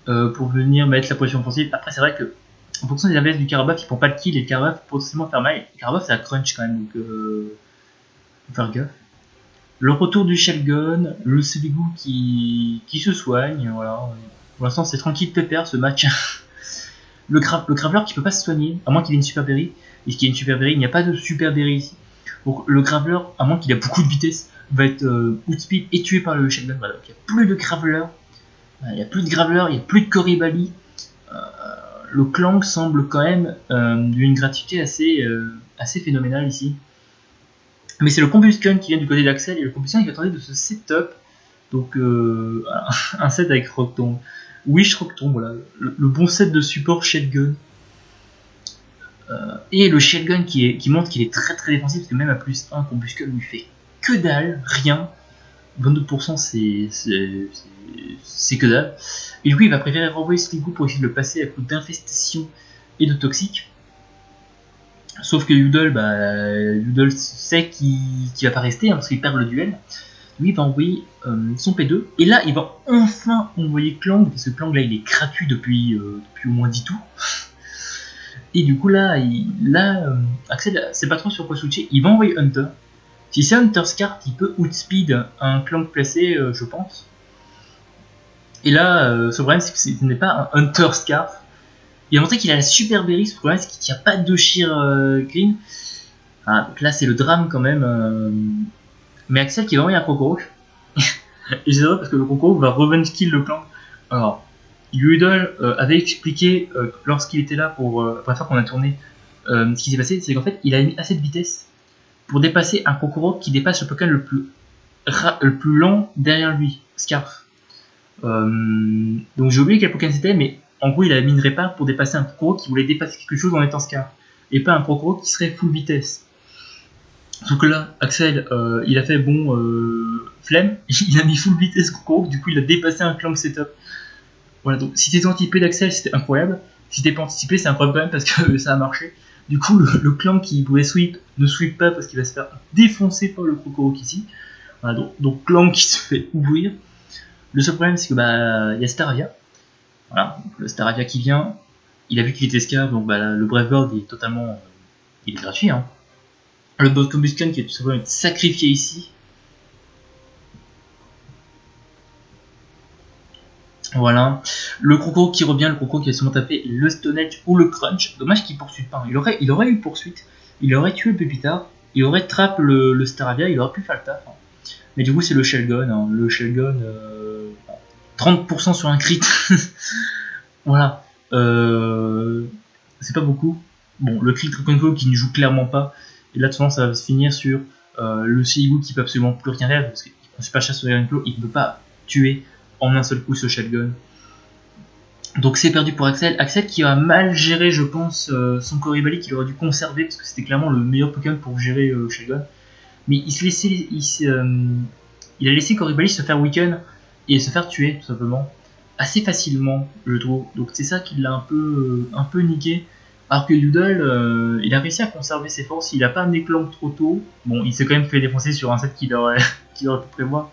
pour venir mettre la position offensive. Après, c'est vrai que en fonction des ABS du Karabaf, il prend pas le kill et le Karabaf peut potentiellement faire mal. Le Karabaf, c'est la crunch quand même, donc faut faire gaffe. Le retour du Shelgon, le Seligo qui se soigne, voilà. Pour l'instant, c'est tranquille pépère ce match. le Graveler qui peut pas se soigner, à moins qu'il ait une super berry. Et qu'il y ait une super berry, il n'y a pas de super berry ici. Donc le Graveler, à moins qu'il ait beaucoup de vitesse, va être outspeed et tué par le Shelgon. Voilà, donc il n'y a plus de Graveler, il n'y a plus de Graveler, il n'y a plus de Koribali. Le Clang semble quand même d'une gratuité assez phénoménale ici. Mais c'est le Combustion qui vient du côté d'Axel et le Combustion qui attendait de ce setup. Donc un set avec Rocktomb. Wish Rocktomb, voilà. Le bon set de support Shelgon. Et le Shelgon qui montre qu'il est très très défensif parce que même à plus 1, Combustion lui fait que dalle, rien. 22% c'est que dalle. Et du coup il va préférer renvoyer Sligo pour essayer de le passer à coup d'infestation et de toxique. Sauf que Udol sait qu'il va pas rester parce qu'il perd le duel. Lui il va envoyer son P2 et là il va enfin envoyer Clang parce que Clang là il est gratuit depuis au moins 10 tours. Et du coup là Axel sait pas trop sur quoi switcher, il va envoyer Hunter. Si c'est Hunter's carte, il peut outspeed un Clang placé, je pense. Et là, ce problème, c'est que ce n'est pas un Hunter's carte. Il a montré qu'il a la super berry, ce problème, c'est qu'il n'y a pas de sheer green. Donc là, c'est le drame quand même. Mais Axel qui va envoyer un Kokoro. Et c'est drôle parce que le Kokoro va revenge kill le Clang. Alors, Udol avait expliqué lorsqu'il était là pour la première fois qu'on a tourné ce qui s'est passé, c'est qu'en fait, il a mis assez de vitesse pour dépasser un Krokorok qui dépasse le Pokémon le plus lent derrière lui, Scarf. Donc j'ai oublié quel Pokémon c'était, mais en gros il a mis une répare pour dépasser un Krokorok qui voulait dépasser quelque chose en étant Scarf, et pas un Krokorok qui serait full vitesse. Donc là, Axel, il a fait flemme, il a mis full vitesse Krokorok, du coup il a dépassé un Clank setup. Voilà, donc si t'es anticipé d'Axel, c'était incroyable. Si t'es pas anticipé, c'est incroyable quand même parce que ça a marché. Du coup, le Clank qui pouvait sweep ne sweep pas parce qu'il va se faire défoncer par le Krokorok ici. Voilà, donc Clank qui se fait ouvrir. Le seul problème, c'est que y a Staravia. Voilà, donc le Staravia qui vient. Il a vu qu'il était Scarf, donc le Brave Bird est totalement. Il est gratuit, hein. Le Boss Combustion qui est tout simplement sacrifié ici. Voilà, le Krokorok qui revient, le Krokorok qui a sûrement tapé le Stone Edge ou le Crunch. Dommage qu'il poursuive pas, il aurait eu poursuite, il aurait tué le Pépita, il aurait trappé le Staravia, il aurait pu faire le taf. Hein. Mais du coup c'est le Shelgon, hein. Le Shelgon, 30% sur un crit. Voilà, c'est pas beaucoup. Bon, le crit Control qui ne joue clairement pas, et là de toute façon ça va se finir sur le Seagull qui peut absolument plus rien faire, parce qu'il prend super cher sur les Ravenclaw, il ne peut pas tuer en un seul coup ce Shelgon. Donc c'est perdu pour Axel. Axel qui a mal géré, je pense, son Corybali qu'il aurait dû conserver parce que c'était clairement le meilleur Pokémon pour gérer Shelgon. Mais il a laissé Corybali se faire weaken et se faire tuer tout simplement assez facilement, je trouve. Donc c'est ça qui l'a un peu niqué. Alors que Udall, il a réussi à conserver ses forces. Il a pas amené Clank trop tôt. Bon, il s'est quand même fait défoncer sur un set qu'il aurait pu prévoir.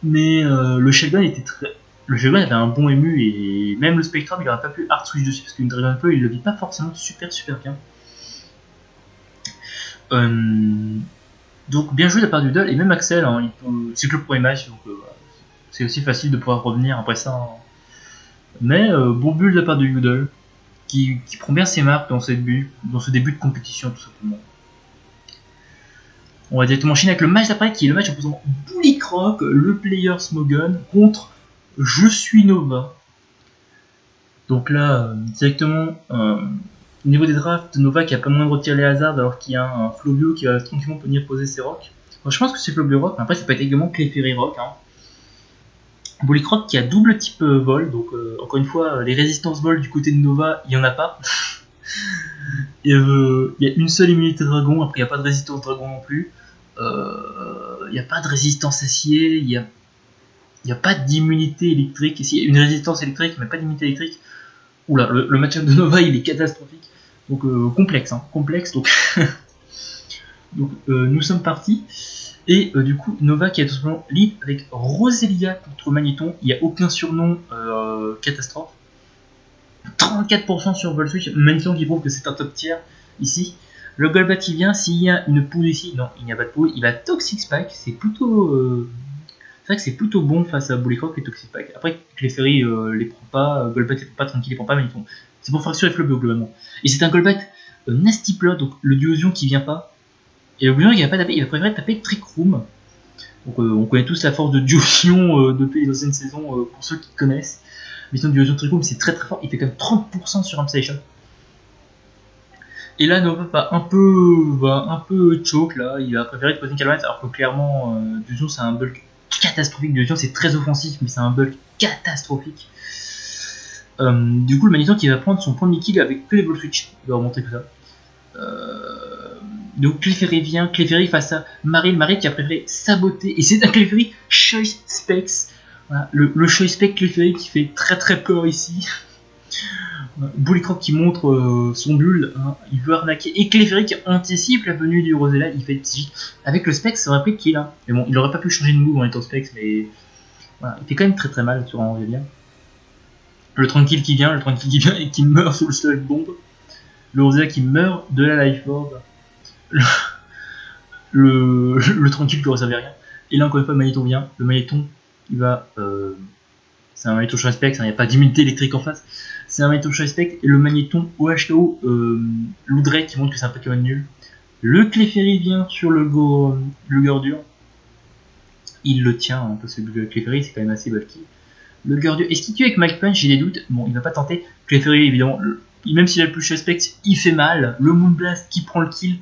Mais le Shelgon était très. Le Shelgon avait un bon ému et même le Spectrum il aurait pas pu hard switch dessus parce qu'une Dragonfeu il le vit pas forcément super bien. Donc bien joué de la part du Udall et même Axel, hein, c'est que le premier match donc c'est aussi facile de pouvoir revenir après ça. Hein. Mais bon bulle de la part de Udall qui prend bien ses marques dans ce début de compétition tout simplement. On va directement enchaîner avec le match d'après qui est le match opposant Bullycroc, le player Smogon, contre Je suis Nova. Donc là, directement, au niveau des drafts, Nova qui a pas moins de retirer les hasards alors qu'il y a un Flobio qui va tranquillement venir poser ses rocks. Bon, je pense que c'est Flobio Rock, mais après ça peut être également Clefairy Rock. Hein. Bullycroc qui a double type vol, donc encore une fois, les résistances vol du côté de Nova, il n'y en a pas. Il y a une seule immunité dragon, après il n'y a pas de résistance dragon non plus. Il n'y a pas de résistance acier, il n'y a pas d'immunité électrique. Ici, il y a une résistance électrique, mais pas d'immunité électrique. Oula, le match-up de Nova, il est catastrophique. Donc, complexe. Donc, nous sommes partis. Et du coup, Nova qui est tout simplement lead avec Roselia contre Magneton. Il n'y a aucun surnom catastrophe. 34% sur Volswitch. Magneton qui prouve que c'est un top tier ici. Le Golbat qui vient, s'il y a une poule ici, non, il n'y a pas de poule, il va Toxic Spike, c'est plutôt... c'est vrai que c'est plutôt bon face à Bullycroc et Toxic Spike. Après, Clefairy les prend pas, Golbat les prend pas, tranquille, les prend pas, mais c'est pour fracturer Flobio globalement. Et c'est un Golbat Nasty Plot, donc le Duosion qui vient pas. Et le Duosion qui va pas taper, il va préférer taper Trick Room. Donc on connaît tous la force de Duosion depuis les anciennes saisons, pour ceux qui connaissent. Mais sinon Duosion Trick Room c'est très fort, il fait quand même 30% sur Amstation. Et là, Nova va un peu choke là, il a préféré poser une Calamite alors que clairement, Duosion c'est un bulk catastrophique. Duosion c'est très offensif, mais c'est un bulk catastrophique. Du coup, le Magneton qui va prendre son point de kill avec que les ball switch, il va remonter tout ça. Donc Clefairy vient, Clefairy face à Marie qui a préféré saboter, et c'est un Clefairy Choice Specs. Voilà, le Choice Spec Clefairy qui fait très peur ici. Bullycroc qui montre son bulle, hein, il veut arnaquer, et Clefairy qui anticipe la venue du Rosella, il fait avec le Specs, ça aurait pris kill. Hein. Mais bon, il aurait pas pu changer de move en étant Specs, mais voilà, il fait quand même très mal sur un Rosella. Le tranquille qui vient et qui meurt sous le Sludge Bomb. Le Rosella qui meurt de la Life Orb. Le tranquille qui ne savait rien. Et là encore une fois le Magneton vient. Le Magneton il va. C'est un Magneton Choice Spec, il n'y a pas d'immunité électrique en face. C'est un Magneton Choice Spec et le Magneton OHTO Loudrek qui montre que c'est un Pokémon nul. Le Clefairy vient sur le Gordure. Il le tient hein, parce que le Clefairy c'est quand même assez bulky. Le Gordure, est-ce qu'il tue avec Mike Punch? J'ai des doutes. Bon, il va pas tenter. Clefairy évidemment, même s'il a le plus Choice Spec, il fait mal. Le Moonblast qui prend le kill.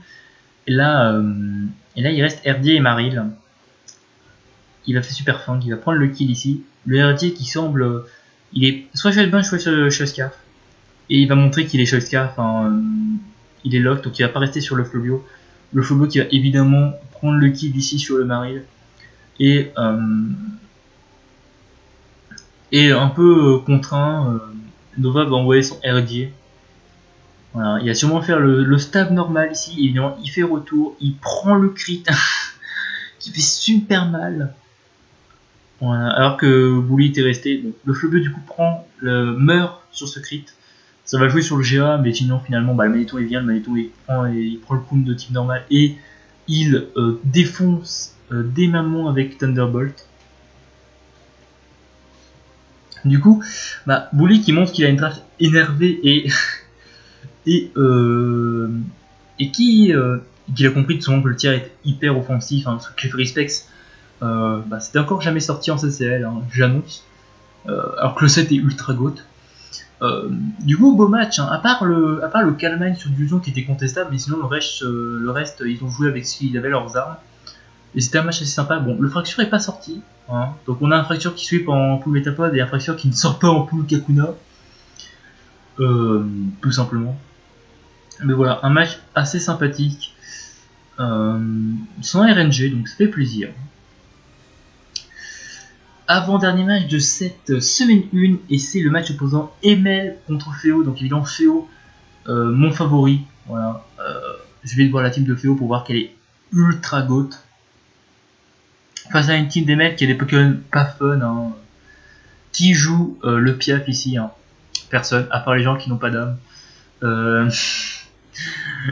Et là, il reste Herdier et Maril. Il va faire super fang, il va prendre le kill ici. Le Herdier qui semble... il est soit Shellbun, soit Shellscarf. Et il va montrer qu'il est Shellscarf. Il est lock, donc il va pas rester sur le Flobio. Le Flobio qui va évidemment prendre le kill ici sur le Maril. Et un peu contraint, Nova va envoyer son Herdier. Voilà, il va sûrement faire le stab normal ici. Évidemment, il fait retour, il prend le crit qui fait super mal. Voilà, alors que Bully était resté. Donc, le Flobio du coup meurt sur ce crit. Ça va jouer sur le GA, mais sinon finalement le Magneton il vient, le Magneton il prend le coup de type normal et il défonce des mamans avec Thunderbolt. Du coup, Bully qui montre qu'il a une draft énervée et qu'il a compris de souvent que le tir est hyper offensif, hein, parce que Clefairy Specs c'était encore jamais sorti en CCL, hein, j'annonce, alors que le set est ultra goat. Du coup, beau match, hein. à part le Calmine sur Duson qui était contestable, mais sinon le reste ils ont joué avec ce qu'ils avaient leurs armes. Et c'était un match assez sympa. Bon, le Fracture est pas sorti, hein. Donc on a un Fracture qui sweep en pool Metapod et un Fracture qui ne sort pas en pool Kakuna. Tout simplement. Mais voilà, un match assez sympathique. Sans RNG, donc ça fait plaisir. Avant-dernier match de cette semaine 1, et c'est le match opposant Emel contre Féo. Donc évidemment Féo, mon favori. Voilà. Je vais voir la team de Féo pour voir qu'elle est ultra goat. Face à une team d'Emel qui a des Pokémon pas fun, hein. Qui joue le Piaf ici, hein. Personne, à part les gens qui n'ont pas d'âme.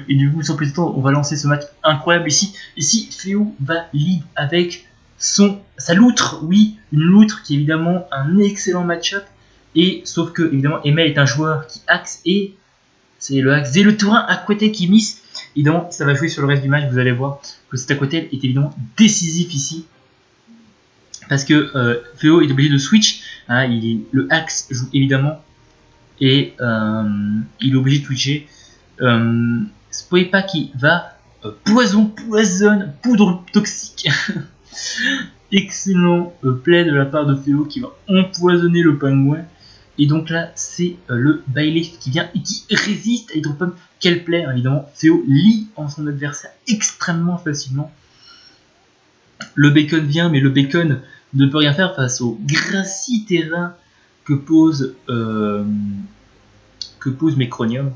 Et du coup, sans plus de temps, on va lancer ce match incroyable ici. Ici, Féo va lead avec sa loutre, oui, une loutre qui est évidemment un excellent match-up. Et sauf que, évidemment, Emel est un joueur qui axe et c'est le axe. Et le Tourin à côté qui miss. Évidemment, ça va jouer sur le reste du match. Vous allez voir que cet à côté est évidemment décisif ici. Parce que Féo est obligé de switch. Hein, le axe joue évidemment. Et il est obligé de switcher. Spoipa qui va poisonne, poudre toxique. Excellent play de la part de Féo qui va empoisonner le pingouin. Et donc là, c'est le Bailiff qui vient et qui résiste à Hydropump. Quel play, hein, évidemment. Féo lit en son adversaire extrêmement facilement. Le Bacon vient, mais le Bacon ne peut rien faire face au gracie terrain que pose Mecronium.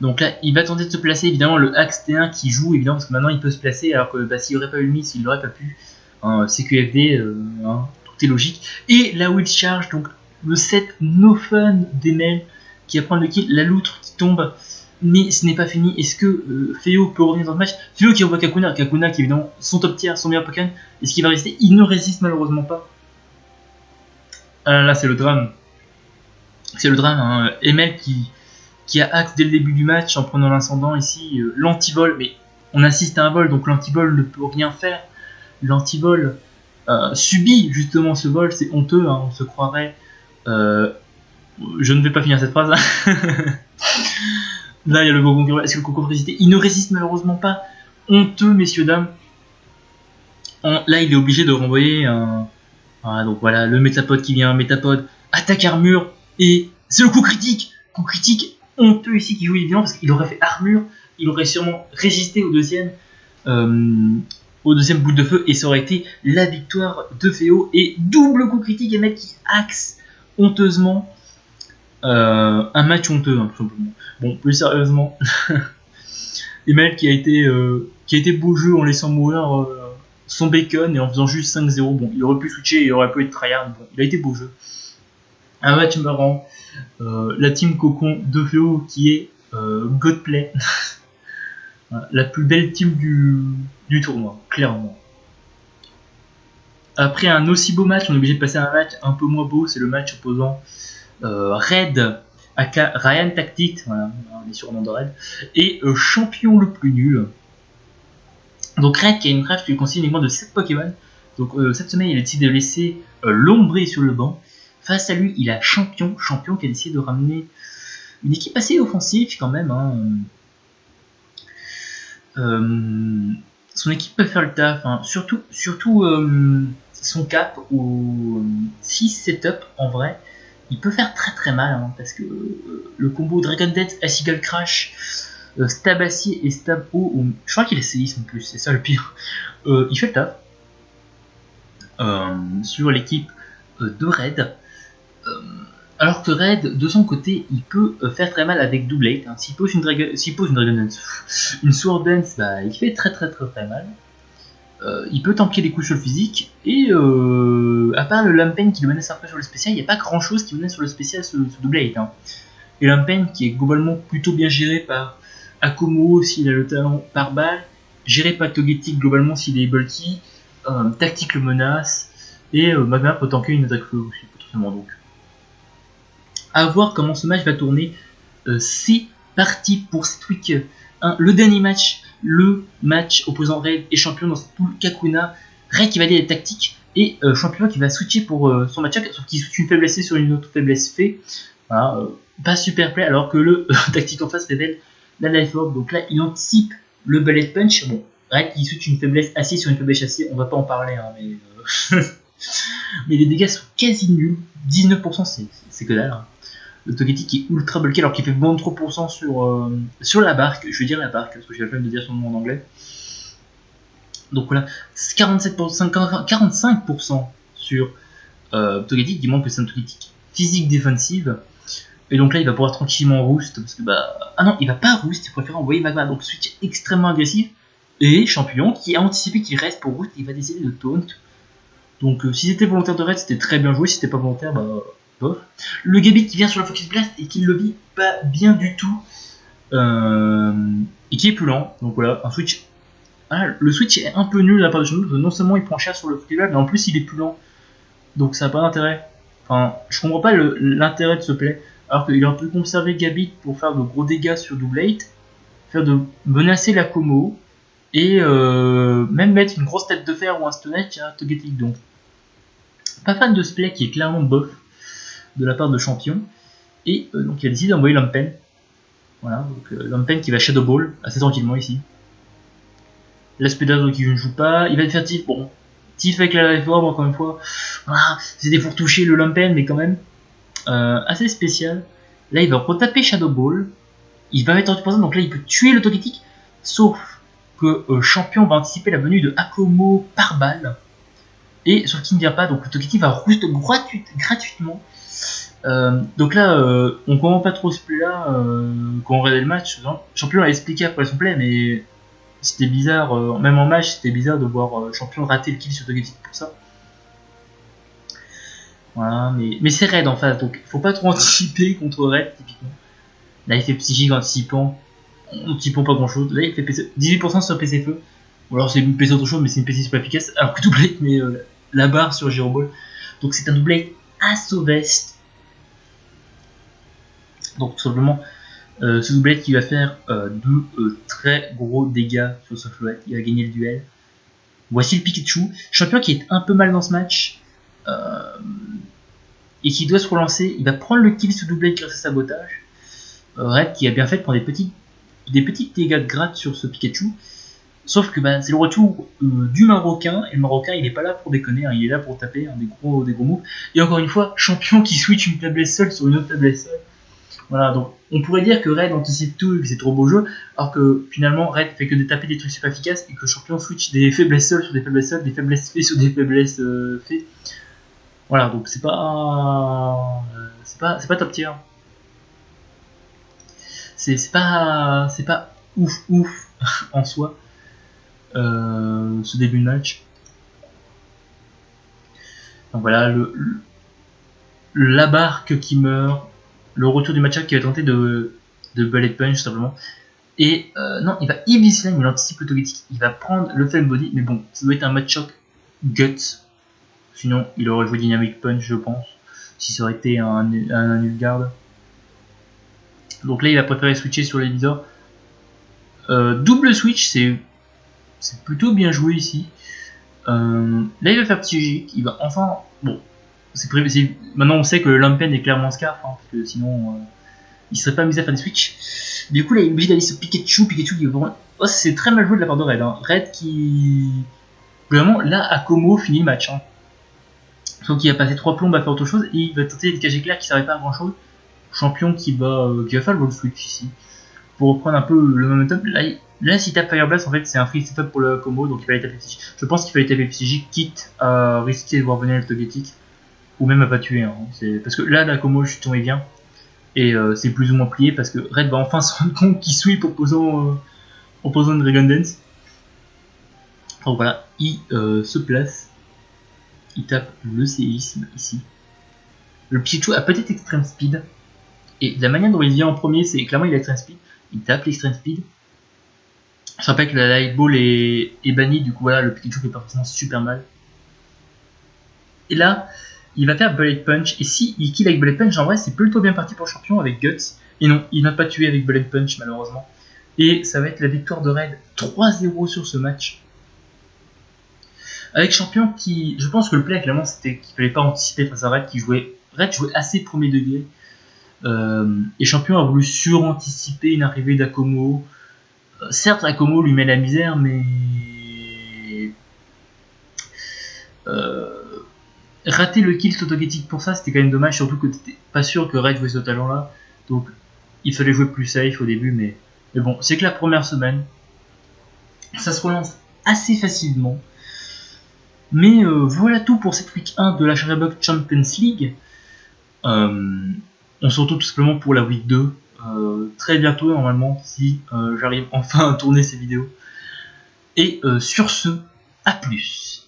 Donc là, il va tenter de se placer, évidemment, le Axe T1 qui joue, évidemment, parce que maintenant il peut se placer, alors que s'il n'aurait pas eu le miss, il n'aurait pas pu. CQFD, tout est logique. Et la Will Charge, donc le set no fun d'Emel qui va prendre le kill, la loutre qui tombe, mais ce n'est pas fini. Est-ce que Féo peut revenir dans le match? Féo qui envoie Kakuna qui est évidemment son top tier, son meilleur Pokémon. Est-ce qu'il va résister? Il ne résiste malheureusement pas. Là, c'est le drame. C'est le drame, hein. Emel qui a axe dès le début du match en prenant l'ascendant ici, l'antivol, mais on assiste à un vol, donc l'antivol ne peut rien faire. L'antivol subit justement ce vol, c'est honteux, hein, on se croirait. Je ne vais pas finir cette phrase. Là, il y a le Gogon. Est-ce que le Coco résiste? Il ne résiste malheureusement pas. Honteux, messieurs, dames. Là, il est obligé de renvoyer un. Voilà, donc voilà, le Métapode qui vient, Métapode, attaque armure, et c'est le coup critique. Coup critique honteux ici qui joue évidemment parce qu'il aurait fait armure, il aurait sûrement résisté au deuxième boule de feu et ça aurait été la victoire de Féo. Et double coup critique et mec qui axe honteusement. Un match honteux, hein, tout simplement. Bon, plus sérieusement, Emel qui a été beau jeu en laissant mourir son Bacon et en faisant juste 5-0. Bon, il aurait pu switcher, il aurait pu être tryhard. Bon, il a été beau jeu. Un match marrant. La team Cocon de Féo qui est Godplay. La plus belle team du tournoi, clairement. Après un aussi beau match, on est obligé de passer à un match un peu moins beau. C'est le match opposant Red aka Ryan Tactics, voilà, on est sur le nom de Red, et champion le plus nul. Donc Red qui a une draft qui lui consiste uniquement de 7 Pokémon. Donc cette semaine il a décidé de laisser Lombré sur le banc. Face à lui il a Champion qui a décidé de ramener une équipe assez offensive quand même, hein. Son équipe peut faire le taf, hein. Surtout son cap ou 6 setup en vrai, il peut faire très très mal, hein, parce que le combo Dragon Dance, Assigal Crash, Stab Acier et Stab O, je crois qu'il est séisme en plus, c'est ça le pire, il fait le taf sur l'équipe de Red. Alors que Red, de son côté, il peut faire très mal avec Doublette. Hein. S'il pose une Dragon Dance, une Sword Dance, bah, il fait très mal. Il peut tanker des coups sur le physique, et à part le Lampen qui le menace un peu sur le spécial, il n'y a pas grand chose qui menace sur le spécial ce Doublette. Hein. Et Lampen qui est globalement plutôt bien géré par Akomo s'il a le talent par balle, géré par Togetic globalement s'il est bulky, Tactique le menace, et Magma peut tanker une attaque feu aussi, potentiellement donc. À voir comment ce match va tourner. C'est parti pour cette week 1, le dernier match, le match opposant Red et champion dans cette poule Kakuna. Red qui va lier les tactiques et champion qui va switcher pour son match-up, sauf qu'il switch une faiblesse sur une autre faiblesse fait. Voilà, pas super play, alors que le tactique en face révèle la life orb. Donc là, il anticipe le bullet punch. Bon, Red qui switch une faiblesse acier sur une faiblesse acier, on va pas en parler, hein, mais mais les dégâts sont quasi nuls. 19%, c'est que dalle. Hein. Le Togetic qui est ultra bulky alors qu'il fait moins de 3% sur la barque. Je vais dire la barque parce que j'ai la flemme de dire son nom en anglais. Donc voilà, 45% sur Togetic, qui montre que c'est un Togetic physique défensive. Et donc là, il va pouvoir tranquillement roost parce que ah non, il va pas roost, il préfère envoyer Magma. Donc switch extrêmement agressif. Et Champion qui a anticipé qu'il reste pour roost, il va décider de taunt. Donc si c'était volontaire de raid, c'était très bien joué. Si c'était pas volontaire, bof. Le Gabi qui vient sur la Focus Blast et qui le vit pas bien du tout. Et qui est plus lent. Donc voilà, un switch. Ah, le switch est un peu nul de la part de Champion, parce que non seulement il prend cher sur le Focus Blast, mais en plus il est plus lent. Donc ça n'a pas d'intérêt. Enfin, je comprends pas l'intérêt de ce play. Alors qu'il aurait pu conserver Gabit pour faire de gros dégâts sur Doublette, faire de menacer la Como, et même mettre une grosse tête de fer ou un Stonette à Togetic. Donc, pas fan de ce play qui est clairement bof de la part de Champion. Et donc il a décidé d'envoyer Lampen. Voilà, donc Lampen qui va Shadow Ball assez tranquillement ici. L'Aspédado qui ne joue pas, il va faire Tiff. Bon, Tiff avec la Life Orb encore une fois. Voilà, c'était pour toucher le Lampen, mais quand même assez spécial. Là il va retaper Shadow Ball. Il va mettre 30%, donc là il peut tuer le Togetic. Sauf que Champion va anticiper la venue de Akomo par balle. Et sauf qu'il ne vient pas, donc le Togetic va roost gratuitement. Donc là, on comprend pas trop ce play là quand on regardait le match. Champion a expliqué après son play, mais c'était bizarre, même en match, c'était bizarre de voir Champion rater le kill sur Togetic pour ça. Voilà, mais c'est Red en face, donc faut pas trop anticiper contre Red typiquement. Là il fait psychique en anticipant pas grand chose. Là il fait PC, 18% sur PC feu. Ou alors c'est une PC autre chose, mais c'est une PC super efficace. Alors que Doublette met la barre sur Gyroball. Donc c'est un Doublette à Sauvest. Donc tout simplement ce Doublette qui va faire de très gros dégâts sur ce Floette. Il va gagner le duel. Voici le Pikachu. Champion qui est un peu mal dans ce match. Et qui doit se relancer. Il va prendre le kill sur Doublette grâce à sabotage. Red qui a bien fait de prendre des petits dégâts de gratte sur ce Pikachu. Sauf que c'est le retour du Marocain, et le Marocain il est pas là pour déconner, hein, il est là pour taper des gros moves. Et encore une fois, Champion qui switch une faiblesse seule sur une autre faiblesse seule. Voilà, donc on pourrait dire que Red anticipe tout et que c'est trop beau jeu, alors que finalement Red fait que de taper des trucs super efficaces et que Champion switch des faiblesses seules sur des faiblesses seules, des faiblesses fées sur des faiblesses fées. Voilà, donc c'est pas top tier. C'est pas ouf en soi. Ce début de match. Donc voilà, la barque qui meurt, le retour du match-up qui va tenter de bullet punch simplement. Et non, il va Eevee Slime, il anticipe le Togetic, il va prendre le Flame Body, mais bon, ça doit être un match-up Guts. Sinon, il aurait joué Dynamic Punch, je pense, si ça aurait été un Nulguard. Donc là, il va préférer switcher sur l'éditeur. Double switch, c'est plutôt bien joué ici. Là il va faire psychique, il va enfin. Bon, maintenant on sait que le Lampen est clairement Scarf, hein, parce que sinon il serait pas amusé à faire des switches. Du coup là il est obligé d'aller sur Pikachu qui est vraiment... Oh, c'est très mal joué de la part de Red, hein. Red qui... Vraiment là Akomo finit le match, hein. Sauf qu'il a passé 3 plombes à faire autre chose et il va tenter des KG clair qui servait pas à grand chose. Champion qui va faire le switch ici. Pour reprendre un peu le momentum, là s'il tape Fire Blast en fait c'est un free setup pour le Akomo, donc il fallait taper psychique. Je pense qu'il fallait taper psychique quitte à risquer de voir venir le Togetic. Ou même à pas tuer, hein. Parce que là l'Akomo je suis tombé bien. Et c'est plus ou moins plié parce que Red va enfin se rendre compte qu'il sweep opposant de Dragon Dance. Donc voilà, il se place. Il tape le séisme ici. Le Pichu a peut-être Extreme Speed. Et la manière dont il vient en premier, c'est clairement il a Extreme Speed. Il tape l'Extreme Speed. Je rappelle que la Light Ball est bannie, du coup voilà, le Pikachu fait pas forcément super mal. Et là, il va faire Bullet Punch. Et si il kill avec Bullet Punch, en vrai, c'est plutôt bien parti pour le champion avec Guts. Et non, il n'a pas tué avec Bullet Punch, malheureusement. Et ça va être la victoire de Red 3-0 sur ce match. Avec champion qui... Je pense que le play, clairement, c'était qu'il fallait pas anticiper face à Red, qui jouait... Red jouait assez premier degré. Et champion a voulu suranticiper une arrivée d'Akomo. Certes, Akomo lui met la misère, mais... rater le kill Togetic pour ça, c'était quand même dommage, surtout que t'étais pas sûr que Red jouait ce talent-là. Donc, il fallait jouer plus safe au début, mais bon, c'est que la première semaine, ça se relance assez facilement. Mais voilà tout pour cette week 1 de la Charabug Champions League. On se retrouve tout simplement pour la week 2. Très bientôt, normalement, si j'arrive enfin à tourner ces vidéos. Et sur ce, à plus.